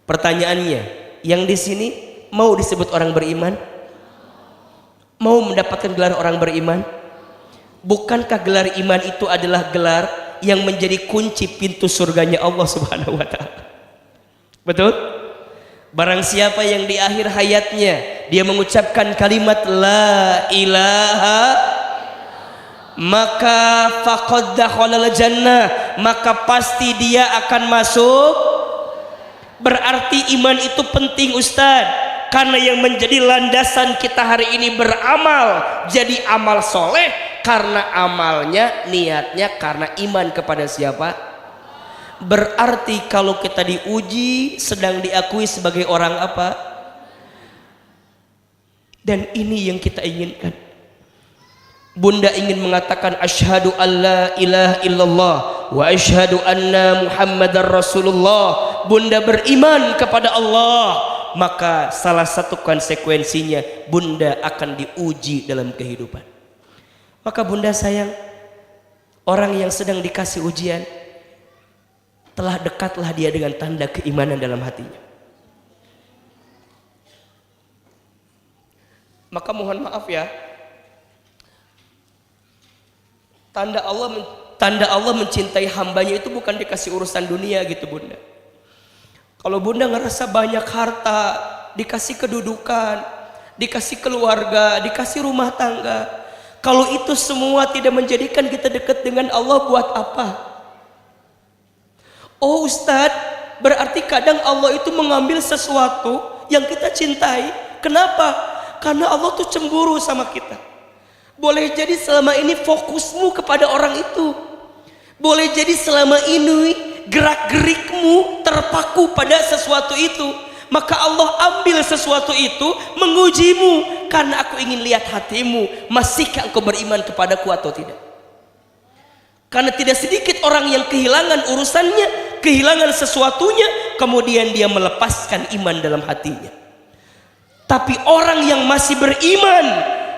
Pertanyaannya, yang di sini mau disebut orang beriman? Mau mendapatkan gelar orang beriman? Bukankah gelar iman itu adalah gelar yang menjadi kunci pintu surganya Allah Subhanahu wa taala? Betul? Barang siapa yang di akhir hayatnya dia mengucapkan kalimat la ilaha, maka faqad dakhalal jannah, maka pasti dia akan masuk. Berarti iman itu penting Ustaz, karena yang menjadi landasan kita hari ini beramal jadi amal soleh, karena amalnya niatnya karena iman kepada siapa? Berarti kalau kita diuji sedang diakui sebagai orang apa? Dan ini yang kita inginkan. Bunda ingin mengatakan asyhadu alla ilaha illallah wa asyhadu anna muhammadar rasulullah. Bunda beriman kepada Allah, maka salah satu konsekuensinya bunda akan diuji dalam kehidupan. Maka bunda sayang, orang yang sedang dikasih ujian, telah dekatlah dia dengan tanda keimanan dalam hatinya. Maka mohon maaf ya, tanda Allah mencintai hambanya itu bukan dikasih urusan dunia gitu bunda. Kalau bunda ngerasa banyak harta, dikasih kedudukan, dikasih keluarga, dikasih rumah tangga, kalau itu semua tidak menjadikan kita dekat dengan Allah, buat apa? Oh Ustadz, berarti kadang Allah itu mengambil sesuatu yang kita cintai. Kenapa? Karena Allah tuh cemburu sama kita. Boleh jadi selama ini fokusmu kepada orang itu. Boleh jadi selama ini gerak-gerikmu terpaku pada sesuatu itu. Maka Allah ambil sesuatu itu mengujimu, karena aku ingin lihat hatimu, masihkah engkau beriman kepadaku atau tidak. Karena tidak sedikit orang yang kehilangan urusannya, kehilangan sesuatunya, kemudian dia melepaskan iman dalam hatinya. Tapi orang yang masih beriman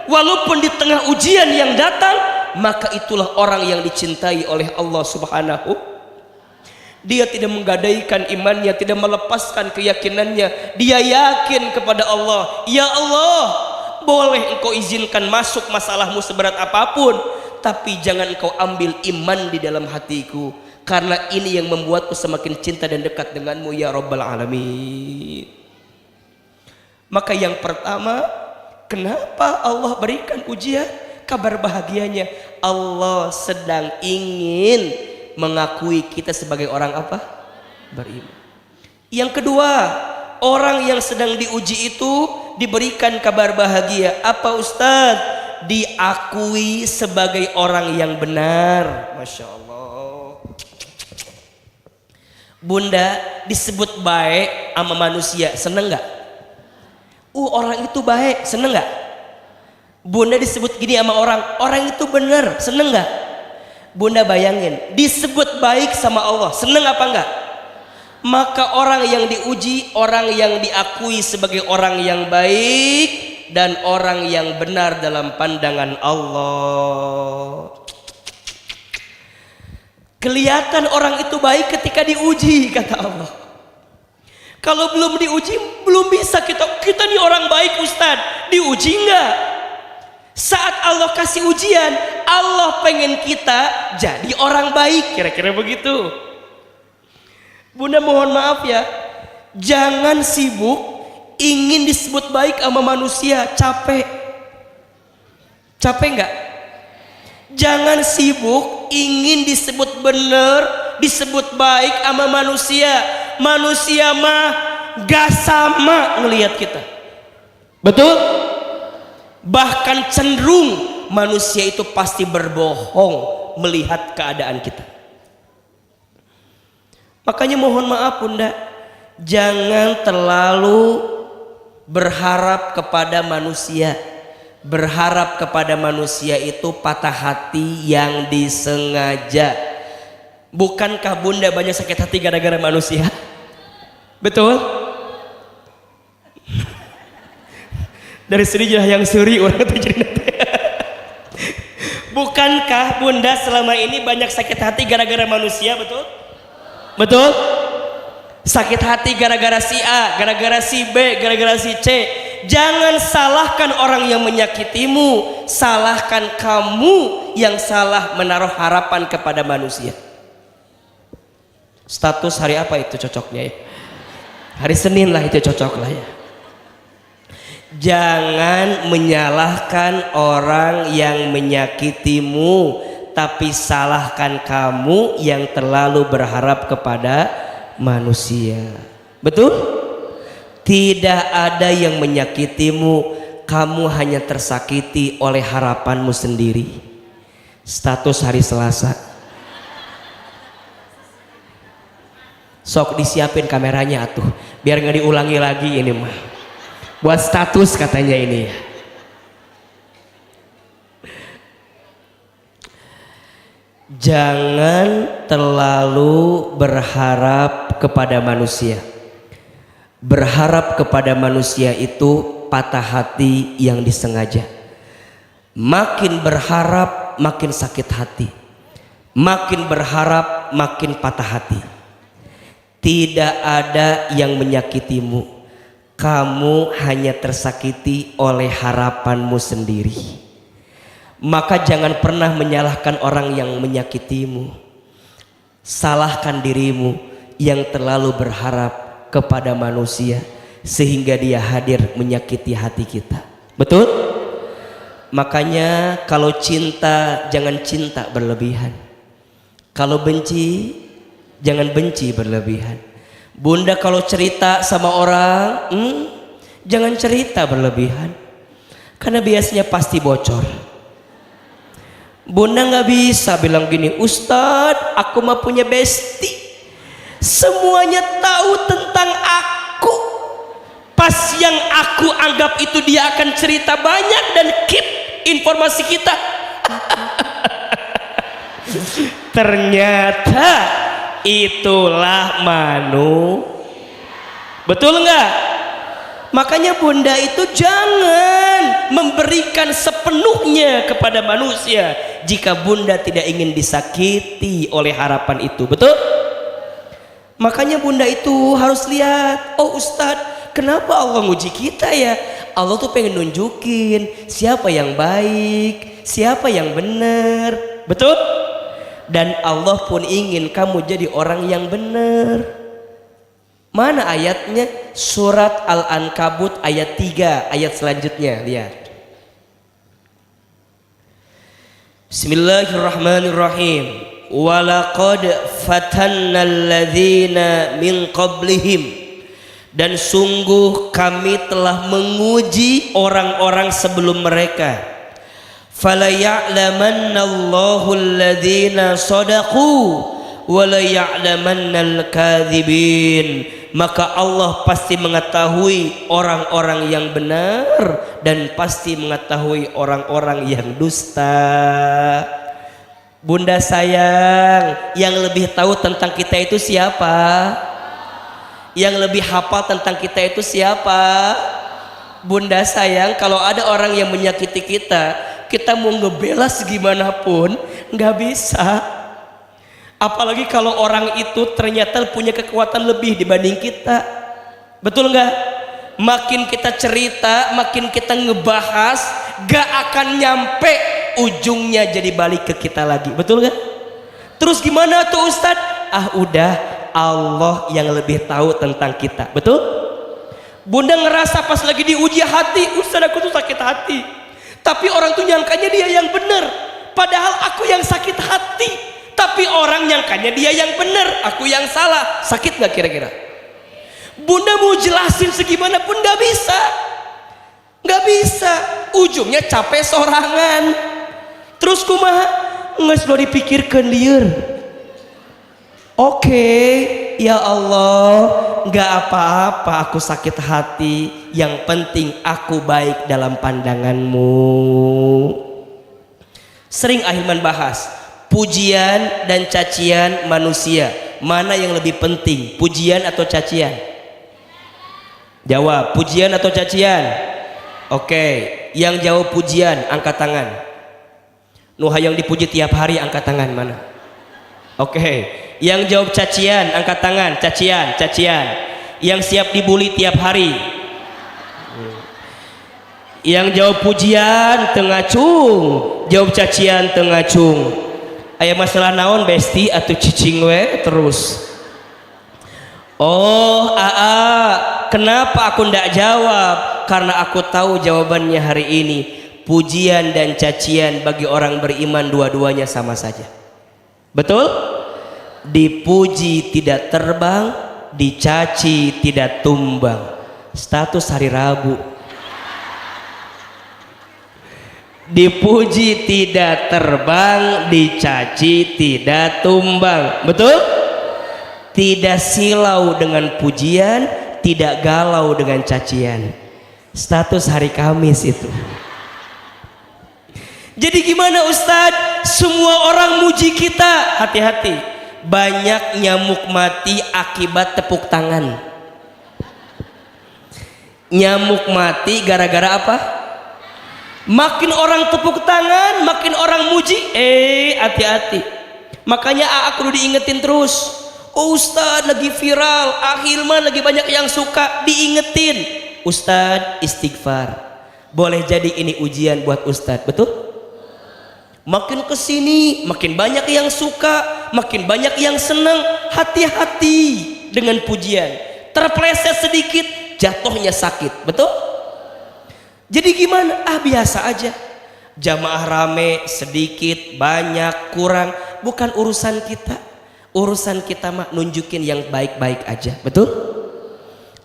walaupun di tengah ujian yang datang, maka itulah orang yang dicintai oleh Allah Subhanahu. Dia tidak menggadaikan imannya, tidak melepaskan keyakinannya. Dia yakin kepada Allah, ya Allah, boleh engkau izinkan masuk masalahmu seberat apapun, tapi jangan engkau ambil iman di dalam hatiku, karena ini yang membuatku semakin cinta dan dekat denganmu ya Rabbal Alamin. Maka yang pertama, kenapa Allah berikan ujian? Kabar bahagianya, Allah sedang ingin mengakui kita sebagai orang apa? Beriman. Yang kedua, orang yang sedang diuji itu diberikan kabar bahagia. Apa Ustadz? Diakui sebagai orang yang benar. Masya Allah. Bunda disebut baik sama manusia, seneng gak? Orang itu baik, seneng gak? Bunda disebut gini sama orang itu benar, seneng gak? Bunda bayangin, disebut baik sama Allah, seneng apa enggak? Maka orang yang diuji, orang yang diakui sebagai orang yang baik dan orang yang benar dalam pandangan Allah. Kelihatan orang itu baik ketika diuji, kata Allah. Kalau belum diuji, belum bisa kita nih orang baik Ustadz. Diuji enggak? Saat Allah kasih ujian, Allah pengen kita jadi orang baik, kira-kira begitu. Bunda mohon maaf ya, jangan sibuk ingin disebut baik sama manusia, capek enggak? Jangan sibuk ingin disebut benar, disebut baik sama manusia. Manusia mah gak sama ngelihat kita, betul? Bahkan cenderung manusia itu pasti berbohong melihat keadaan kita. Makanya mohon maaf Bunda, jangan terlalu berharap kepada manusia. Berharap kepada manusia itu patah hati yang disengaja. Bukankah Bunda banyak sakit hati gara-gara manusia? Betul? Dari sini yang suri orang itu jadi bukankah Bunda selama ini banyak sakit hati gara-gara manusia, betul? Betul? Sakit hati gara-gara si A, gara-gara si B, gara-gara si C. Jangan salahkan orang yang menyakitimu, salahkan kamu yang salah menaruh harapan kepada manusia. Status hari apa itu cocoknya ya? Hari Senin lah itu cocok lah ya. Jangan menyalahkan orang yang menyakitimu, tapi salahkan kamu yang terlalu berharap kepada manusia. Betul? Tidak ada yang menyakitimu, kamu hanya tersakiti oleh harapanmu sendiri. Status hari Selasa. Sok disiapin kameranya atuh, biar nggak diulangi lagi ini mah. Buat status katanya ini ya. Jangan terlalu berharap kepada manusia. Berharap kepada manusia itu patah hati yang disengaja. Makin berharap makin sakit hati. Makin berharap makin patah hati. Tidak ada yang menyakitimu. Kamu hanya tersakiti oleh harapanmu sendiri. Maka jangan pernah menyalahkan orang yang menyakitimu. Salahkan dirimu yang terlalu berharap kepada manusia sehingga dia hadir menyakiti hati kita. Betul? Makanya kalau cinta jangan cinta berlebihan. Kalau benci jangan benci berlebihan. Bunda kalau cerita sama orang, jangan cerita berlebihan, karena biasanya pasti bocor. Bunda nggak bisa bilang gini, Ustadz, aku mah punya bestie, semuanya tahu tentang aku. Pas yang aku anggap itu dia akan cerita banyak dan keep informasi kita. Ternyata itulah betul enggak? Makanya Bunda itu jangan memberikan sepenuhnya kepada manusia jika Bunda tidak ingin disakiti oleh harapan itu. Betul? Makanya Bunda itu harus lihat, oh Ustadz, kenapa Allah nguji kita ya? Allah tuh pengen nunjukin siapa yang baik, siapa yang benar. Betul? Dan Allah pun ingin kamu jadi orang yang benar. Mana ayatnya? Surat Al-Ankabut ayat 3, ayat selanjutnya, lihat. Bismillahirrahmanirrahim. Walaqad fatannal ladzina min qablihim. Dan sungguh kami telah menguji orang-orang sebelum mereka. Fala ya'lamannallahu alladhina sadaqu wa la ya'lamannal kadzibin. Maka Allah pasti mengetahui orang-orang yang benar dan pasti mengetahui orang-orang yang dusta. Bunda sayang, yang lebih tahu tentang kita itu siapa? Yang lebih hafal tentang kita itu siapa? Bunda sayang, kalau ada orang yang menyakiti kita, kita mau ngebela segimanapun nggak bisa. Apalagi kalau orang itu ternyata punya kekuatan lebih dibanding kita. Betul nggak? Makin kita cerita, makin kita ngebahas, gak akan nyampe ujungnya jadi balik ke kita lagi. Betul nggak? Terus gimana tuh Ustadz? Ah udah, Allah yang lebih tahu tentang kita. Betul? Bunda ngerasa pas lagi diuji hati, Ustadz aku tuh sakit hati, tapi orang tuh nyangkanya dia yang benar, padahal aku yang sakit hati. Tapi orang nyangkanya dia yang benar, aku yang salah. Sakit nggak kira-kira? Bunda mau jelasin segimanapun nggak bisa, nggak bisa. Ujungnya capek sorangan. Terus kumaha? Nggak sudah dipikirkan liur. Oke, ya Allah, nggak apa-apa aku sakit hati. Yang penting aku baik dalam pandanganmu. Sering Ahilman bahas pujian dan cacian manusia, mana yang lebih penting, pujian atau cacian? Jawab, pujian atau cacian? Oke, yang jawab pujian angkat tangan. Nuh yang dipuji tiap hari angkat tangan mana? Oke, yang jawab cacian angkat tangan. Cacian, cacian. Yang siap dibully tiap hari. Yang jawab pujian tengacung, jawab cacian tengacung. Aya masalah naon besti atau cicing we terus. Oh Aa, kenapa aku ndak jawab? Karena aku tahu jawabannya hari ini. Pujian dan cacian bagi orang beriman dua-duanya sama saja. Betul? Dipuji tidak terbang, dicaci tidak tumbang. Status hari Rabu. Dipuji tidak terbang, dicaci tidak tumbang. Betul? Tidak silau dengan pujian, tidak galau dengan cacian. Status hari Kamis itu. Jadi gimana Ustadz? Semua orang muji kita, hati-hati. Banyak nyamuk mati akibat tepuk tangan. Nyamuk mati gara-gara apa? Makin orang tepuk tangan, makin orang muji. Hati-hati. Makanya aku udah diingetin terus. Oh Ustadz lagi viral, Ahilman lagi banyak yang suka, diingetin. Ustadz istighfar. Boleh jadi ini ujian buat Ustadz, betul? Makin kesini, makin banyak yang suka, makin banyak yang senang. Hati-hati dengan pujian. Terpleset sedikit, jatuhnya sakit, betul? Jadi gimana? Biasa aja. Jamaah rame, sedikit, banyak, kurang, bukan urusan kita. Urusan kita mah nunjukin yang baik-baik aja. Betul?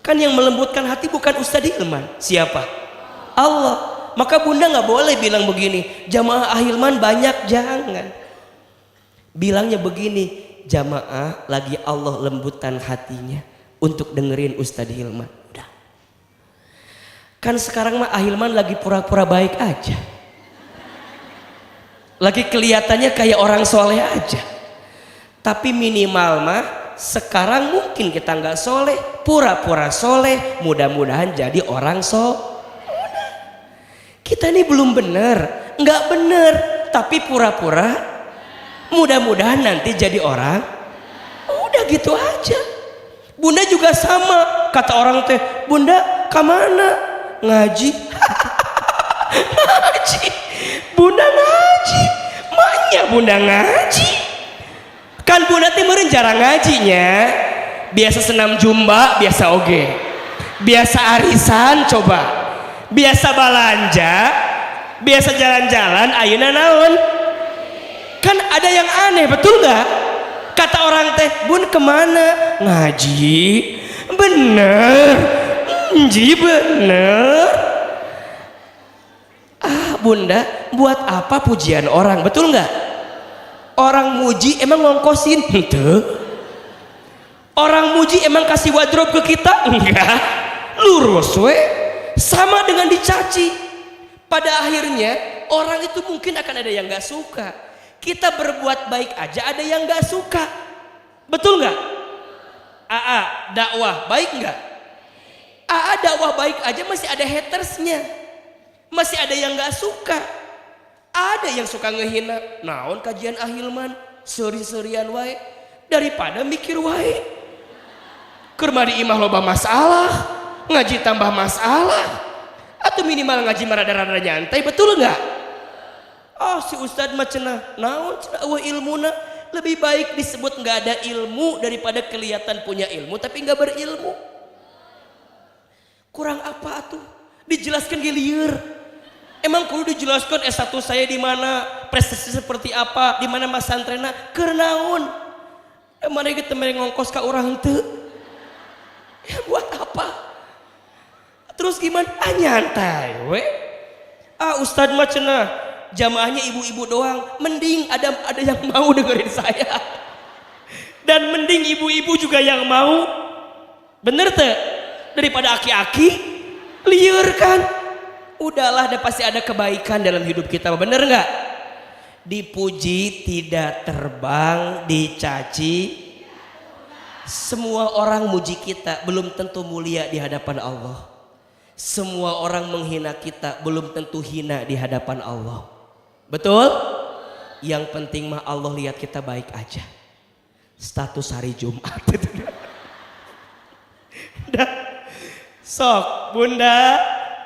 Kan yang melembutkan hati bukan Ustadz Hilman. Siapa? Allah. Maka Bunda nggak boleh bilang begini, jamaah Ahilman banyak, jangan. Bilangnya begini, jamaah lagi Allah lembutkan hatinya untuk dengerin Ustadz Hilman. Kan sekarang mah Ahilman lagi pura-pura baik aja, lagi kelihatannya kayak orang soleh aja. Tapi minimal mah sekarang mungkin kita nggak soleh, pura-pura soleh, mudah-mudahan jadi orang soleh. Kita ini belum bener, nggak bener, tapi pura-pura, mudah-mudahan nanti jadi orang. Udah gitu aja. Bunda juga sama, kata orang teh, Bunda kemana? Ngaji. Ngaji. Bunda ngaji. Maknya Bunda ngaji. Kan Bunda timurin jarang ngajinya. Biasa senam jumba, biasa oge. Biasa arisan coba. Biasa balanja, biasa jalan-jalan, ayeuna naon? Kan ada yang aneh, betul nggak? Kata orang teh, Bun kemana? Ngaji. Bener. Ji bener. Bunda, buat apa pujian orang, betul nggak? Orang muji emang ngongkosin? Henteu. Orang muji emang kasih wardrobe ke kita? Enggak. Lurus we. Sama dengan dicaci. Pada akhirnya orang itu mungkin akan ada yang nggak suka. Kita berbuat baik aja ada yang nggak suka, betul nggak? AA dakwah baik nggak? AA dakwah baik aja masih ada hatersnya, masih ada yang nggak suka, ada yang suka ngehina. Naon kajian Ahilman seri-serian wae daripada mikir wae. Keur di imah loba masalah, ngaji tambah masalah, atau minimal ngaji marada-rada nyantai, betul nggak? Oh si Ustadz mah cenah naon cenah ilmuna lebih baik disebut nggak ada ilmu daripada kelihatan punya ilmu tapi nggak berilmu. Kurang apa tuh? Dijelaskan gilieur. Emang kudu dijelaskan S1 saya di mana, prestasi seperti apa, di mana mas santrena, keur naon? Emang kita ngongkos ka urang teu? Ya buat apa? Terus gimana? Nyantai we. Ustadz mah cenah jamaahnya ibu-ibu doang, mending ada yang mau dengerin saya. Dan mending ibu-ibu juga yang mau. Bener teh? Daripada aki-aki liur kan. Udahlah, ada pasti ada kebaikan dalam hidup kita, bener nggak? Dipuji tidak terbang, dicaci. Semua orang muji kita belum tentu mulia di hadapan Allah. Semua orang menghina kita belum tentu hina di hadapan Allah. Betul? Yang penting mah Allah lihat kita baik aja. Status hari Jumat. Sok bunda,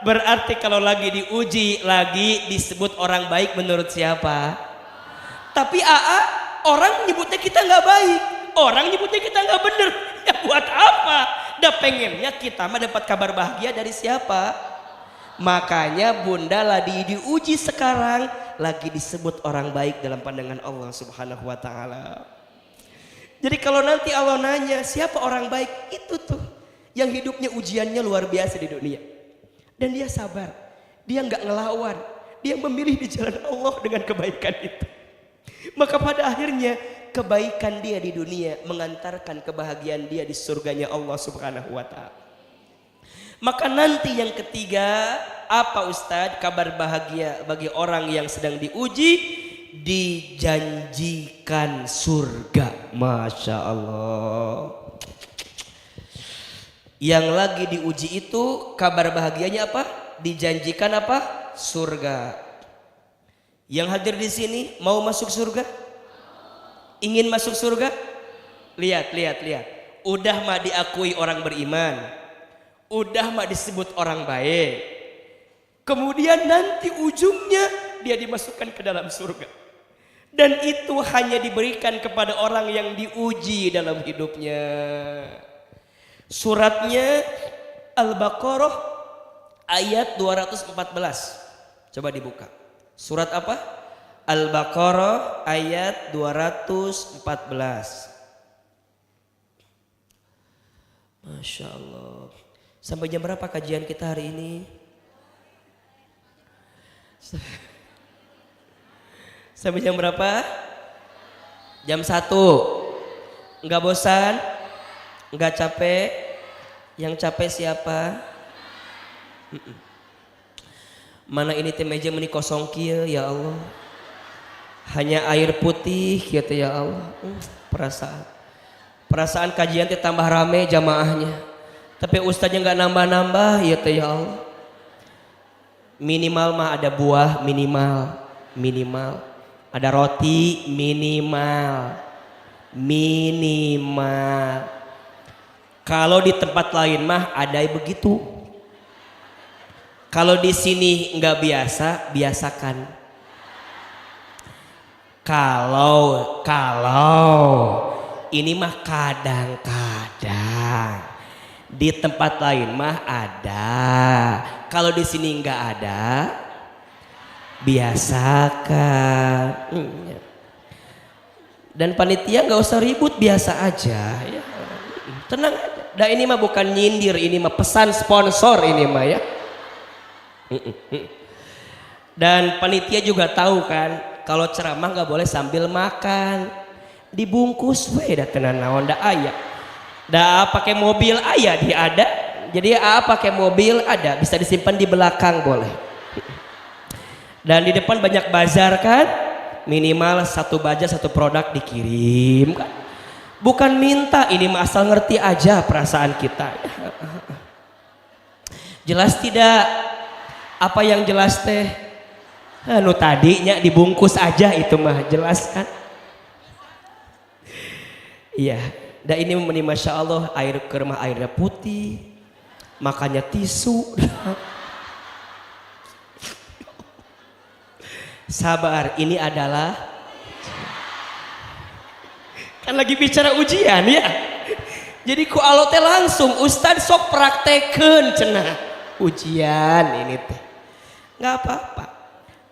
berarti kalau lagi diuji, lagi disebut orang baik menurut siapa? Tapi AA, orang nyebutnya kita nggak baik, orang nyebutnya kita nggak bener. Ya buat apa? Dah pengennya kita mah dapat kabar bahagia dari siapa? Makanya bunda lagi diuji sekarang, lagi disebut orang baik dalam pandangan Allah Subhanahu Wa Taala. Jadi kalau nanti Allah nanya siapa orang baik, itu tuh yang hidupnya ujiannya luar biasa di dunia. Dan dia sabar, dia nggak ngelawan, dia memilih di jalan Allah dengan kebaikan itu. Maka pada akhirnya kebaikan dia di dunia mengantarkan kebahagiaan dia di surganya Allah Subhanahu Wa Taala. Maka nanti yang ketiga, apa Ustadz? Kabar bahagia bagi orang yang sedang diuji, dijanjikan surga. Masya Allah. Yang lagi diuji itu kabar bahagianya apa? Dijanjikan apa? Surga. Yang hadir di sini mau masuk surga? Ingin masuk surga? Lihat. Udah mah diakui orang beriman. Udah mah disebut orang baik. Kemudian nanti ujungnya dia dimasukkan ke dalam surga. Dan itu hanya diberikan kepada orang yang diuji dalam hidupnya. Suratnya Al-Baqarah ayat 214. Coba dibuka. Surat apa? Al-Baqarah ayat 214. Masya Allah. Sampai jam berapa kajian kita hari ini? Sampai jam berapa? Jam 1. Enggak bosan? Enggak capek? Yang capek siapa? Mana ini teh meja meni kosong kieu ya Allah. Hanya air putih gitu ya Allah. Perasaan kajian teh tambah rame jamaahnya. Tapi ustaznya enggak nambah-nambah ya teh ya Allah. Minimal mah ada buah minimal. Ada roti minimal. Kalau di tempat lain mah ada begitu. Kalau di sini nggak biasa, biasakan. Kalau ini mah kadang-kadang. Di tempat lain mah ada. Kalau di sini nggak ada, biasakan. Dan panitia nggak usah ribut, biasa aja. Ya. Tenang aja. Nah ini mah bukan nyindir, ini mah pesan sponsor ini mah ya. Dan panitia juga tahu kan, kalau ceramah nggak boleh sambil makan, dibungkus, dah tenan naon dah ayah, dah pakai mobil ayah dia ada, jadi pakai mobil ada, bisa disimpan di belakang boleh. Dan di depan banyak bazar kan, minimal satu baja satu produk dikirim kan. Bukan minta, ini mah asal ngerti aja perasaan kita. Jelas tidak? Apa yang jelas teh? Nu tadinya dibungkus aja itu mah jelas kan? Iya. Dan ini masya Allah air kermah airnya putih, makanya tisu. Sabar, ini adalah kan lagi bicara ujian ya. Jadi ku alo teh langsung Ustad sok prakteken cenah ujian ini teh. Nggak apa-apa.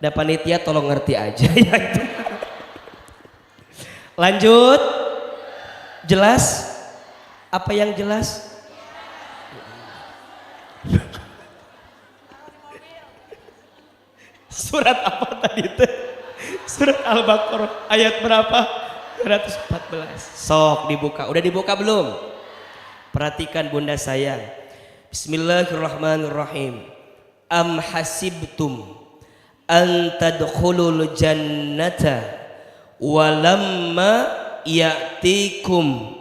Da panitia tolong ngerti aja ya itu. Lanjut. Jelas? Apa yang jelas? Surat apa tadi itu? Surat Al-Baqarah ayat berapa? 214. Sok dibuka. Udah dibuka belum? Perhatikan bunda sayang. Bismillahirrahmanirrahim. Am hasibtum an tadkhulul jannata walamma ya'tikum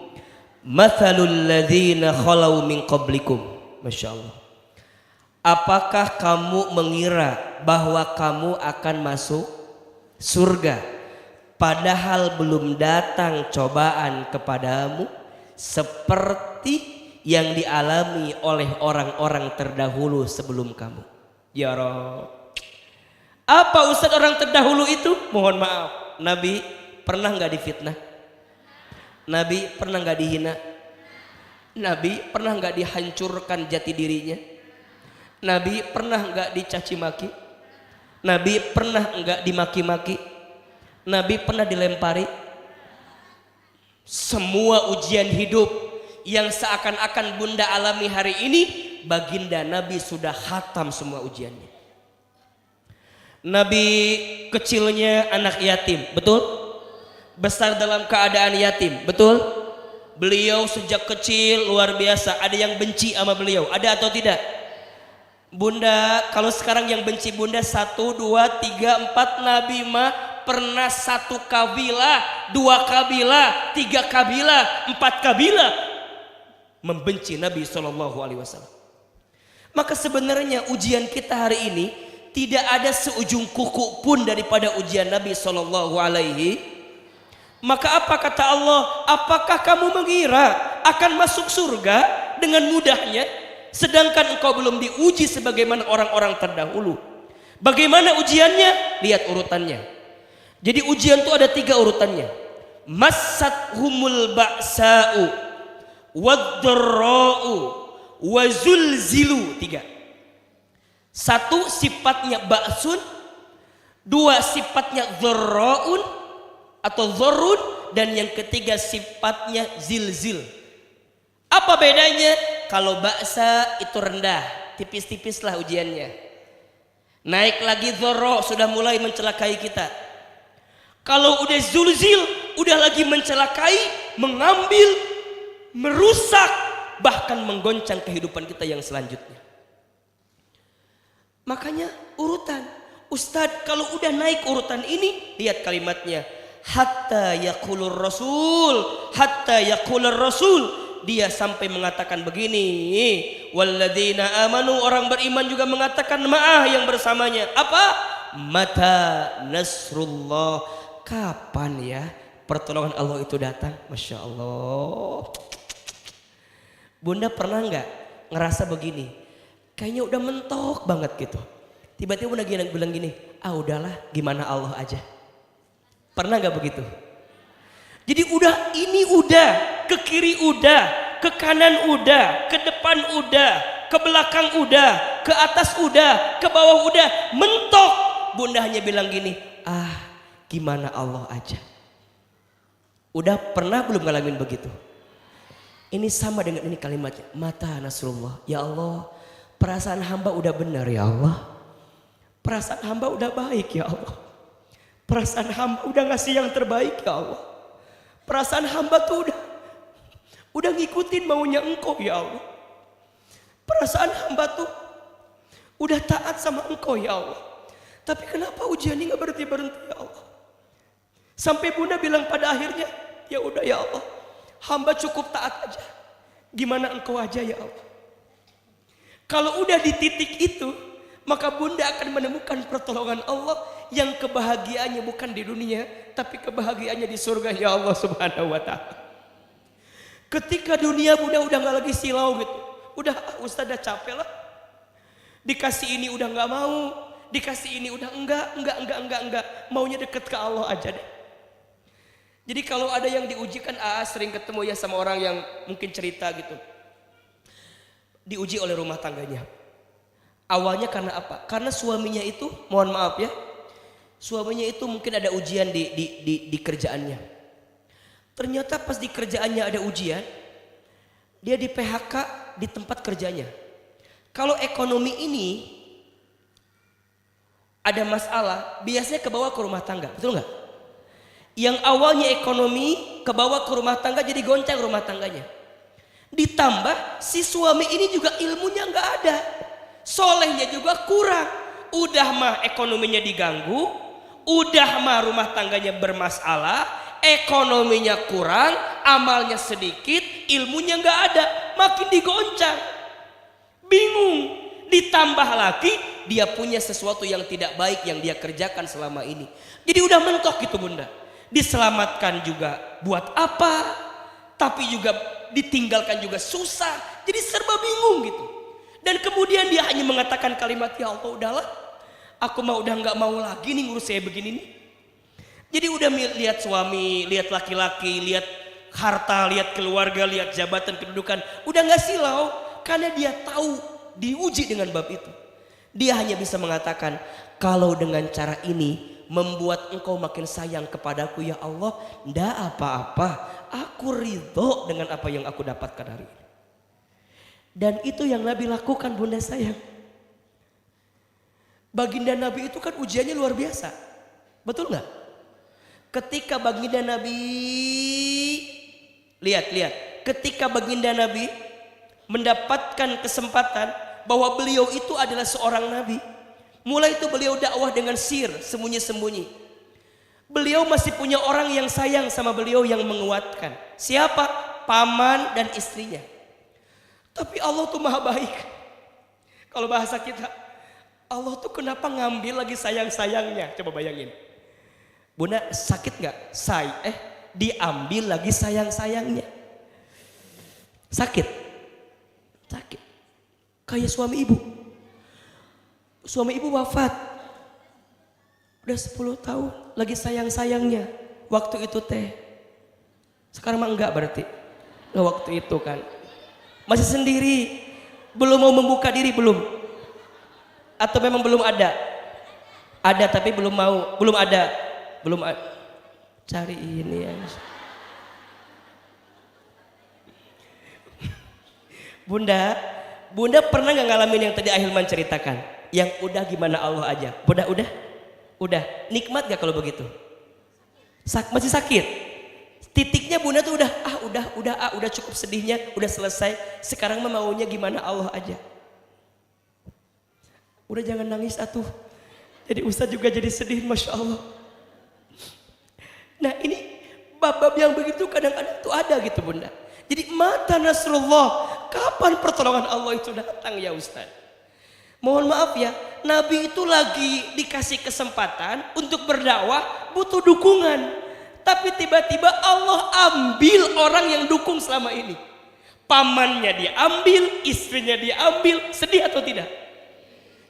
mathalul ladzina khalau min qablikum. Masya Allah. Apakah kamu mengira bahwa kamu akan masuk surga padahal belum datang cobaan kepadamu seperti yang dialami oleh orang-orang terdahulu sebelum kamu? Ya Rabb. Apa Ustaz orang terdahulu itu? Mohon maaf, Nabi pernah nggak difitnah? Nabi pernah nggak dihina? Nabi pernah nggak dihancurkan jati dirinya? Nabi pernah nggak dicaci maki? Nabi pernah nggak dimaki-maki? Nabi pernah dilempari? Semua ujian hidup yang seakan-akan bunda alami hari ini, baginda Nabi sudah khatam semua ujiannya. Nabi kecilnya anak yatim, betul? Besar dalam keadaan yatim, betul? Beliau sejak kecil luar biasa, ada yang benci sama beliau, ada atau tidak? Bunda, kalau sekarang yang benci bunda 1, 2, 3, 4, Nabi mah pernah 1 kabilah, 2 kabilah, 3 kabilah, 4 kabilah membenci Nabi SAW. Maka sebenarnya ujian kita hari ini tidak ada seujung kuku pun daripada ujian Nabi SAW. Maka apa kata Allah? Apakah kamu mengira akan masuk surga dengan mudahnya, sedangkan engkau belum diuji sebagaimana orang-orang terdahulu? Bagaimana ujiannya? Lihat urutannya. Jadi ujian itu ada 3 urutannya. Massathumul ba'sa'u wad-dharra'u wa zulzilu. 3. 1 sifatnya ba'sun, 2 sifatnya dharra'un atau dzarrun, dan yang ketiga sifatnya zilzil. Apa bedanya? Kalau ba'sa itu rendah, tipis-tipis lah ujiannya. Naik lagi dzarra, sudah mulai mencelakai kita. Kalau udah zulzil, udah lagi mencelakai, mengambil, merusak, bahkan menggoncang kehidupan kita yang selanjutnya. Makanya urutan. Ustadz, kalau udah naik urutan ini, lihat kalimatnya. Hatta yaqulur rasul, hatta yaqulur rasul, dia sampai mengatakan begini, walladzina amanu, orang beriman juga mengatakan ma'ah yang bersamanya. Apa? Mata nasrullah, kapan ya pertolongan Allah itu datang? Masya Allah. Bunda pernah nggak ngerasa begini, kayaknya udah mentok banget gitu, tiba-tiba bunda bilang gini, ah udahlah, gimana Allah aja. Pernah gak begitu? Jadi udah, ini udah, ke kiri udah, ke kanan udah, ke depan udah, ke belakang udah, ke atas udah, ke bawah udah, mentok. Bunda hanya bilang gini, ah gimana Allah aja. Udah pernah belum ngalamin begitu? Ini sama dengan ini kalimatnya, mata nasrullah. Ya Allah, perasaan hamba udah benar ya Allah. Perasaan hamba udah baik ya Allah. Perasaan hamba udah ngasih yang terbaik ya Allah. Perasaan hamba tuh udah ngikutin maunya engkau ya Allah. Perasaan hamba tuh udah taat sama engkau ya Allah. Tapi kenapa ujian ini gak berhenti-berhenti ya Allah? Sampai bunda bilang pada akhirnya, ya udah ya Allah, hamba cukup taat aja. Gimana engkau aja ya Allah. Kalau udah di titik itu, maka bunda akan menemukan pertolongan Allah yang kebahagiaannya bukan di dunia, tapi kebahagiaannya di surga ya Allah Subhanahu wa ta'ala. Ketika dunia bunda udah gak lagi silau gitu, udah Ustaz udah capek lah. Dikasih ini udah gak mau, dikasih ini udah enggak, maunya deket ke Allah aja deh. Jadi kalau ada yang diujikan, sering ketemu ya sama orang yang mungkin cerita gitu, diuji oleh rumah tangganya. Awalnya karena apa? Karena suaminya itu, mohon maaf ya, suaminya itu mungkin ada ujian di kerjaannya. Ternyata pas di kerjaannya ada ujian, dia di PHK di tempat kerjanya. Kalau ekonomi ini ada masalah, biasanya kebawa ke rumah tangga, betul nggak? Yang awalnya ekonomi kebawa ke rumah tangga, jadi goncang rumah tangganya. Ditambah si suami ini juga ilmunya nggak ada, solehnya juga kurang. Udah mah ekonominya diganggu, udah mah rumah tangganya bermasalah, ekonominya kurang, amalnya sedikit, ilmunya nggak ada, makin digoncang, bingung. Ditambah lagi dia punya sesuatu yang tidak baik yang dia kerjakan selama ini, jadi udah mentok gitu bunda. Diselamatkan juga buat apa, tapi juga ditinggalkan juga susah, jadi serba bingung gitu. Dan kemudian dia hanya mengatakan kalimat, ya Allah udahlah, aku mah udah nggak mau lagi nih ngurus saya begini nih. Jadi udah lihat suami, lihat laki-laki, lihat harta, lihat keluarga, lihat jabatan, kedudukan, udah nggak silau karena dia tahu diuji dengan bab itu. Dia hanya bisa mengatakan, kalau dengan cara ini membuat engkau makin sayang kepadaku ya Allah, ndak apa-apa, aku ridho dengan apa yang aku dapatkan hari ini. Dan itu yang Nabi lakukan bunda sayang. Baginda Nabi itu kan ujiannya luar biasa, betul nggak? Ketika baginda Nabi, lihat, ketika baginda Nabi mendapatkan kesempatan bahwa beliau itu adalah seorang Nabi, mulai itu beliau dakwah dengan sir, sembunyi-sembunyi. Beliau masih punya orang yang sayang sama beliau yang menguatkan. Siapa? Paman dan istrinya. Tapi Allah tuh maha baik. Kalau bahasa kita, Allah tuh kenapa ngambil lagi sayang-sayangnya? Coba bayangin. Bunda sakit gak? Diambil lagi sayang-sayangnya. Sakit. Kayak suami ibu. Suami ibu wafat, udah 10 tahun lagi sayang-sayangnya waktu itu teh. Sekarang mah enggak berarti. Nah, waktu itu kan masih sendiri, belum mau membuka diri, belum? Atau memang belum ada? Ada tapi belum mau, belum ada. Cari ini ya. Bunda pernah nggak ngalamin yang tadi Ahilman ceritakan? Yang udah gimana Allah aja. Udah. Nikmat gak kalau begitu? Masih sakit. Titiknya bunda tuh udah cukup sedihnya, udah selesai. Sekarang mah maunya gimana Allah aja. Udah jangan nangis atuh. Jadi Ustaz juga jadi sedih, masya Allah. Nah ini bab-bab yang begitu kadang-kadang tuh ada gitu bunda. Jadi mata nasrullah, kapan pertolongan Allah itu datang ya Ustaz? Mohon maaf ya, Nabi itu lagi dikasih kesempatan untuk berdakwah, butuh dukungan. Tapi tiba-tiba Allah ambil orang yang dukung selama ini. Pamannya diambil, istrinya diambil, sedih atau tidak?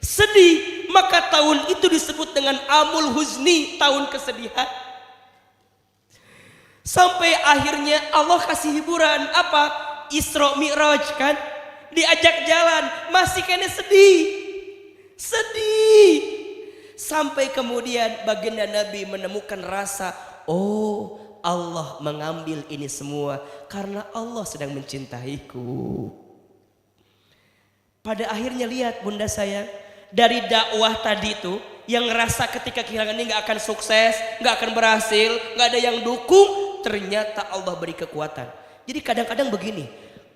Sedih, maka tahun itu disebut dengan Amul Huzni, tahun kesedihan. Sampai akhirnya Allah kasih hiburan, apa? Isra Mi'raj kan? Diajak jalan, masih kena sedih. Sampai kemudian baginda Nabi menemukan rasa, oh Allah mengambil ini semua karena Allah sedang mencintaiku. Pada akhirnya lihat bunda sayang, dari dakwah tadi itu yang ngerasa ketika kehilangan ini gak akan sukses, gak akan berhasil, gak ada yang dukung, ternyata Allah beri kekuatan. Jadi kadang-kadang begini,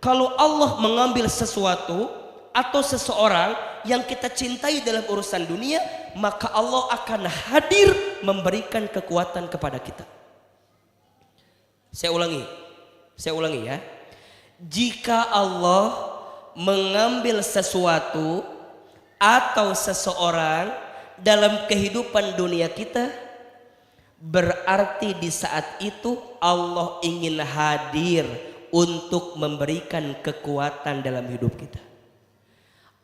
kalau Allah mengambil sesuatu atau seseorang yang kita cintai dalam urusan dunia, maka Allah akan hadir memberikan kekuatan kepada kita. Saya ulangi ya. Jika Allah mengambil sesuatu atau seseorang dalam kehidupan dunia kita, berarti di saat itu Allah ingin hadir untuk memberikan kekuatan dalam hidup kita.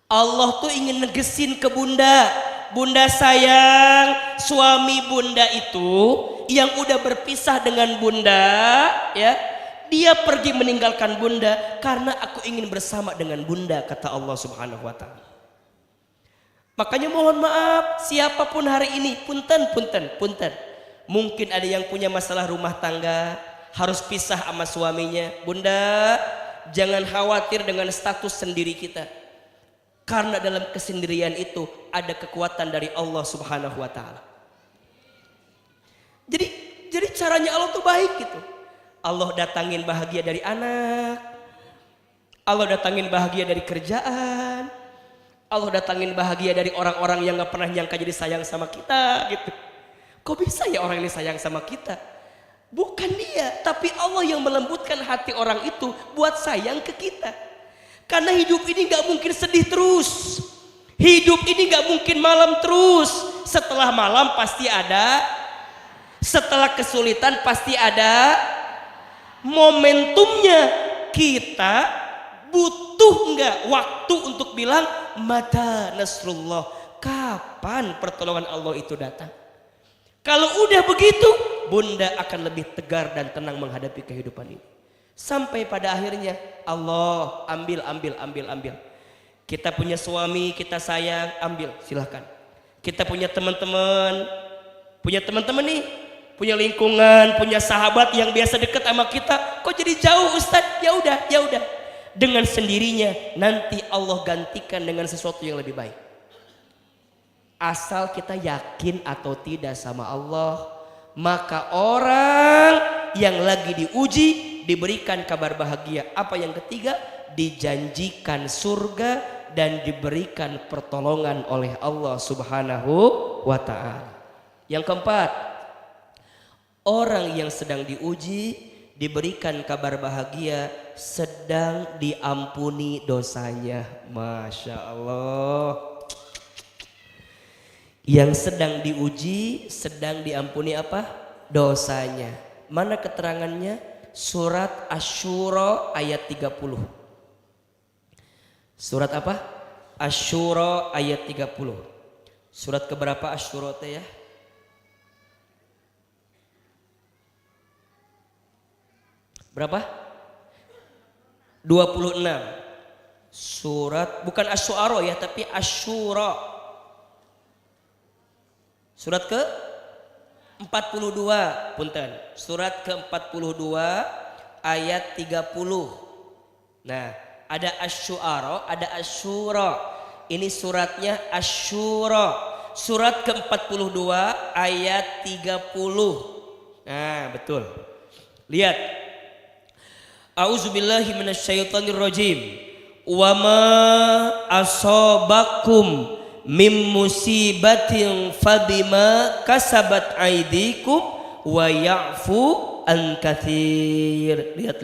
Allah tuh ingin negesin ke bunda, bunda sayang, suami bunda itu yang udah berpisah dengan bunda, ya, dia pergi meninggalkan bunda karena aku ingin bersama dengan bunda, kata Allah Subhanahu wa taala. Makanya mohon maaf siapapun hari ini, punten. Mungkin ada yang punya masalah rumah tangga, harus pisah sama suaminya. Bunda, jangan khawatir dengan status sendiri kita. Karena dalam kesendirian itu ada kekuatan dari Allah Subhanahu wa taala. Jadi caranya Allah tuh baik gitu. Allah datangin bahagia dari anak. Allah datangin bahagia dari kerjaan. Allah datangin bahagia dari orang-orang yang gak pernah nyangka jadi sayang sama kita gitu. Kok bisa ya orang ini sayang sama kita? Bukan dia, tapi Allah yang melembutkan hati orang itu buat sayang ke kita. Karena hidup ini gak mungkin sedih terus. Hidup ini gak mungkin malam terus. Setelah malam pasti ada. Setelah kesulitan pasti ada. Momentumnya kita butuh gak waktu untuk bilang mata nasrullah, kapan pertolongan Allah itu datang. Kalau udah begitu, bunda akan lebih tegar dan tenang menghadapi kehidupan ini. Sampai pada akhirnya Allah ambil. Kita punya suami, kita sayang, ambil, silahkan. Kita punya teman-teman nih, punya lingkungan, punya sahabat yang biasa dekat sama kita, kok jadi jauh Ustadz? Ya udah. Dengan sendirinya nanti Allah gantikan dengan sesuatu yang lebih baik. Asal kita yakin atau tidak sama Allah, maka orang yang lagi diuji diberikan kabar bahagia. Apa yang ketiga? Dijanjikan surga dan diberikan pertolongan oleh Allah Subhanahu wa ta'ala. Yang keempat, orang yang sedang diuji diberikan kabar bahagia, sedang diampuni dosanya. Masya Allah. Yang sedang diuji, sedang diampuni apa? Dosanya. Mana keterangannya? Surat Asy-Syura ayat 30. Surat apa? Asy-Syura ayat 30. Surat keberapa Asy-Syura teh ya? Berapa? 26. Surat bukan Asy-Syu'ara ya, tapi Asy-Syura. Surat ke 42, punten. Surat ke 42 ayat 30. Nah, ada Asy-Syu'ara, ada Asy-Syura. Ini suratnya Asy-Syura. Surat ke 42 ayat 30. Nah, betul. Lihat. A'udzubillahi minasyaitonirrajim. Wa ma asabakum mim musibatin fabima kasabat aidikum wa ya'fu an katsir. Lihat.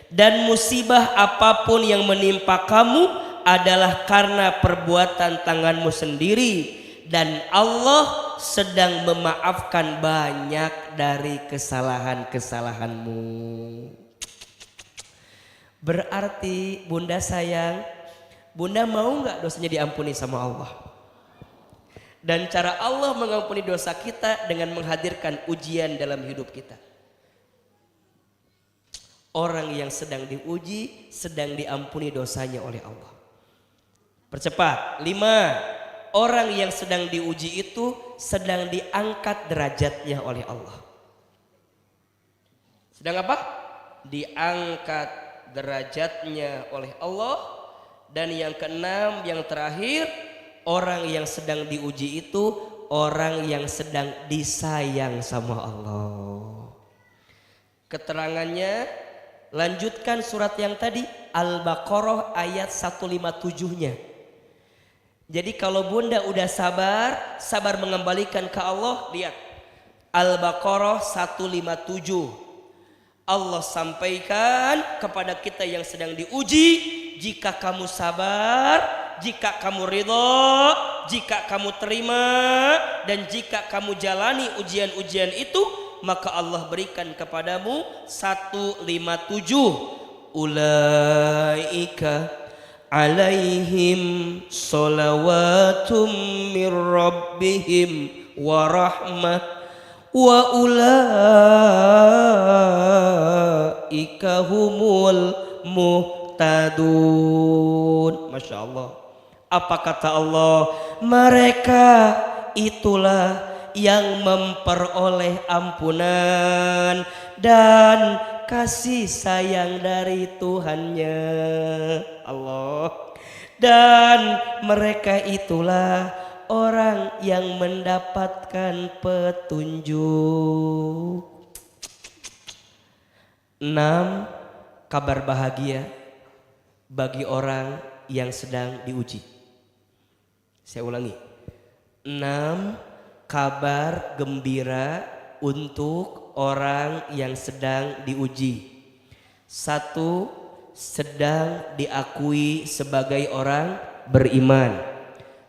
Dan musibah apapun yang menimpa kamu adalah karena perbuatan tanganmu sendiri, dan Allah sedang memaafkan banyak dari kesalahan-kesalahanmu. Berarti bunda sayang, bunda mau gak dosanya diampuni sama Allah? Dan cara Allah mengampuni dosa kita dengan menghadirkan ujian dalam hidup kita. Orang yang sedang diuji sedang diampuni dosanya oleh Allah. Percepat. 5. Orang yang sedang diuji itu sedang diangkat derajatnya oleh Allah. Sedang apa? Diangkat derajatnya oleh Allah. Dan yang keenam, yang terakhir, orang yang sedang diuji itu orang yang sedang disayang sama Allah. Keterangannya, lanjutkan surat yang tadi, Al-Baqarah ayat 157-nya. Jadi kalau bunda udah sabar mengembalikan ke Allah, lihat Al-Baqarah 157. Allah sampaikan kepada kita yang sedang diuji, jika kamu sabar, jika kamu ridho, jika kamu terima, dan jika kamu jalani ujian-ujian itu, maka Allah berikan kepadamu 157. Ulaika alaihim salawatum mir rabbihim wa rahmah wa ulaika humul muhtadun. Masya Allah. Apa kata Allah? Mereka itulah yang memperoleh ampunan dan kasih sayang dari Tuhannya. Allah. Dan mereka itulah orang yang mendapatkan petunjuk. 6. Kabar bahagia bagi orang yang sedang diuji. Saya ulangi. 6. Kabar gembira untuk orang yang sedang diuji. 1. Sedang diakui sebagai orang beriman.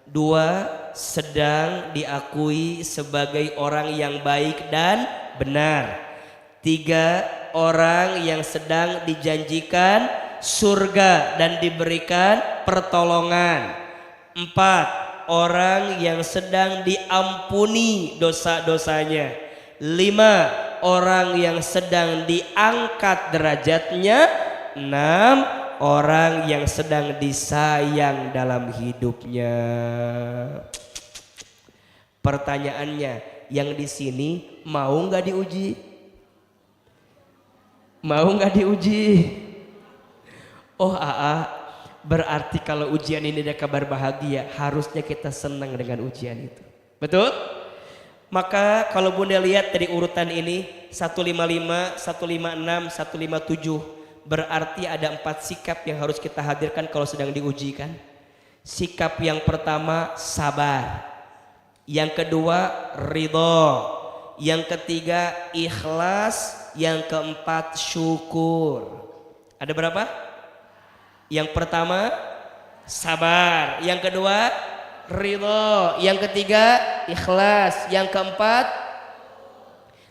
2. Sedang diakui sebagai orang yang baik dan benar. 3. Orang yang sedang dijanjikan surga dan diberikan pertolongan. 4. Orang yang sedang diampuni dosa-dosanya. 5. Orang yang sedang diangkat derajatnya. 6. Orang yang sedang disayang dalam hidupnya. Pertanyaannya, yang di sini mau nggak diuji? Mau nggak diuji? Oh berarti kalau ujian ini ada kabar bahagia, harusnya kita senang dengan ujian itu. Betul? Maka kalau Bunda lihat dari urutan ini 155, 156, 157, berarti ada 4 sikap yang harus kita hadirkan kalau sedang diuji kan. Sikap yang pertama sabar, yang kedua ridho, yang ketiga ikhlas, yang keempat syukur. Ada berapa? Yang pertama sabar, yang kedua ridho, yang ketiga ikhlas, yang keempat.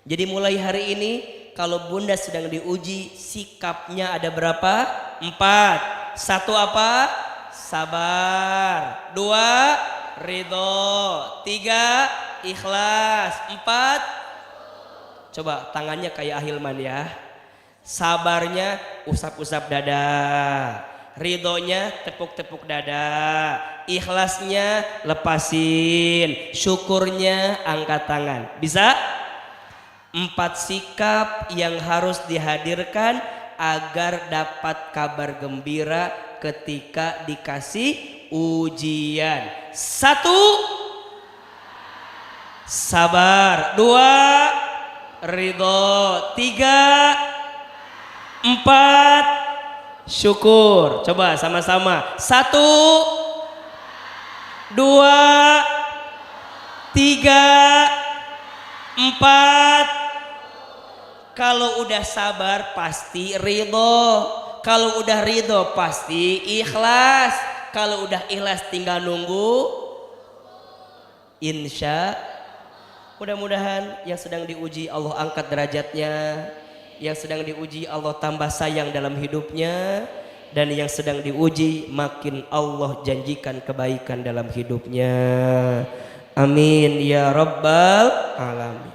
Jadi mulai hari ini kalau Bunda sedang diuji, sikapnya ada berapa? 4. 1 apa? Sabar. 2 ridho. 3 ikhlas. 4 coba tangannya kayak Ahilman ya. Sabarnya usap-usap dada, ridhonya tepuk-tepuk dada, ikhlasnya lepasin, syukurnya angkat tangan. Bisa? 4 sikap yang harus dihadirkan agar dapat kabar gembira ketika dikasih ujian. 1 sabar, 2 ridho, 3 4 syukur. Coba sama-sama. 1 2 3 4. Kalau udah sabar pasti ridho. Kalau udah ridho pasti ikhlas. Kalau udah ikhlas tinggal nunggu. Insya. Mudah-mudahan yang sedang diuji Allah angkat derajatnya, yang sedang diuji Allah tambah sayang dalam hidupnya, dan yang sedang diuji makin Allah janjikan kebaikan dalam hidupnya. Amin ya rabbal alamin.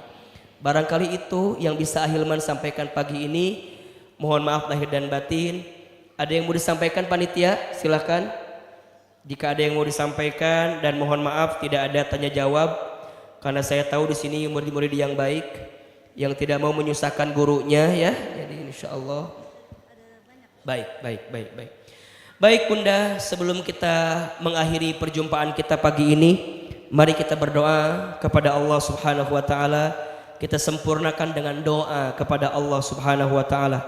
Barangkali itu yang bisa Ahilman sampaikan pagi ini. Mohon maaf lahir dan batin. Ada yang mau disampaikan panitia? Silakan. Jika ada yang mau disampaikan, dan mohon maaf tidak ada tanya jawab karena saya tahu di sini murid-murid yang baik yang tidak mau menyusahkan gurunya ya. Jadi insyaallah baik. Baik Bunda, sebelum kita mengakhiri perjumpaan kita pagi ini, mari kita berdoa kepada Allah Subhanahu wa taala. Kita sempurnakan dengan doa kepada Allah Subhanahu wa taala.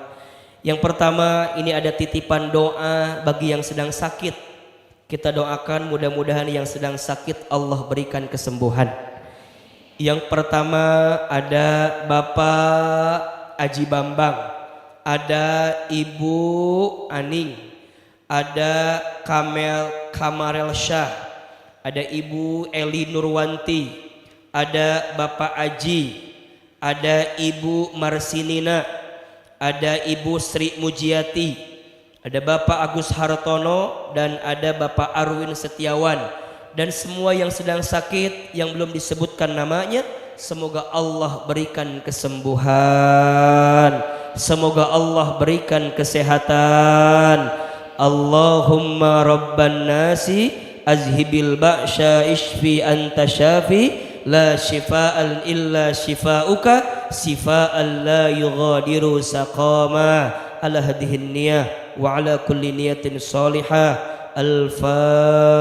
Yang pertama, ini ada titipan doa bagi yang sedang sakit. Kita doakan mudah-mudahan yang sedang sakit Allah berikan kesembuhan. Yang pertama ada Bapak Aji Bambang ada Ibu Aning, ada Kamarel Syah, ada Ibu Eli Nurwanti, ada Bapak Aji, ada Ibu Marsinina, ada Ibu Sri Mujiati, ada Bapak Agus Hartono, dan ada Bapak Arwin Setiawan. Dan semua yang sedang sakit yang belum disebutkan namanya, semoga Allah berikan kesembuhan, semoga Allah berikan kesehatan. Allahumma rabban nasi azhibil ba'sya ishfi anta syafi la shifaan illa shifauka shifaan la yughadiru saqama. Ala hadhihi niyah wa ala kulli niyatin salihah. Al-Fatihah.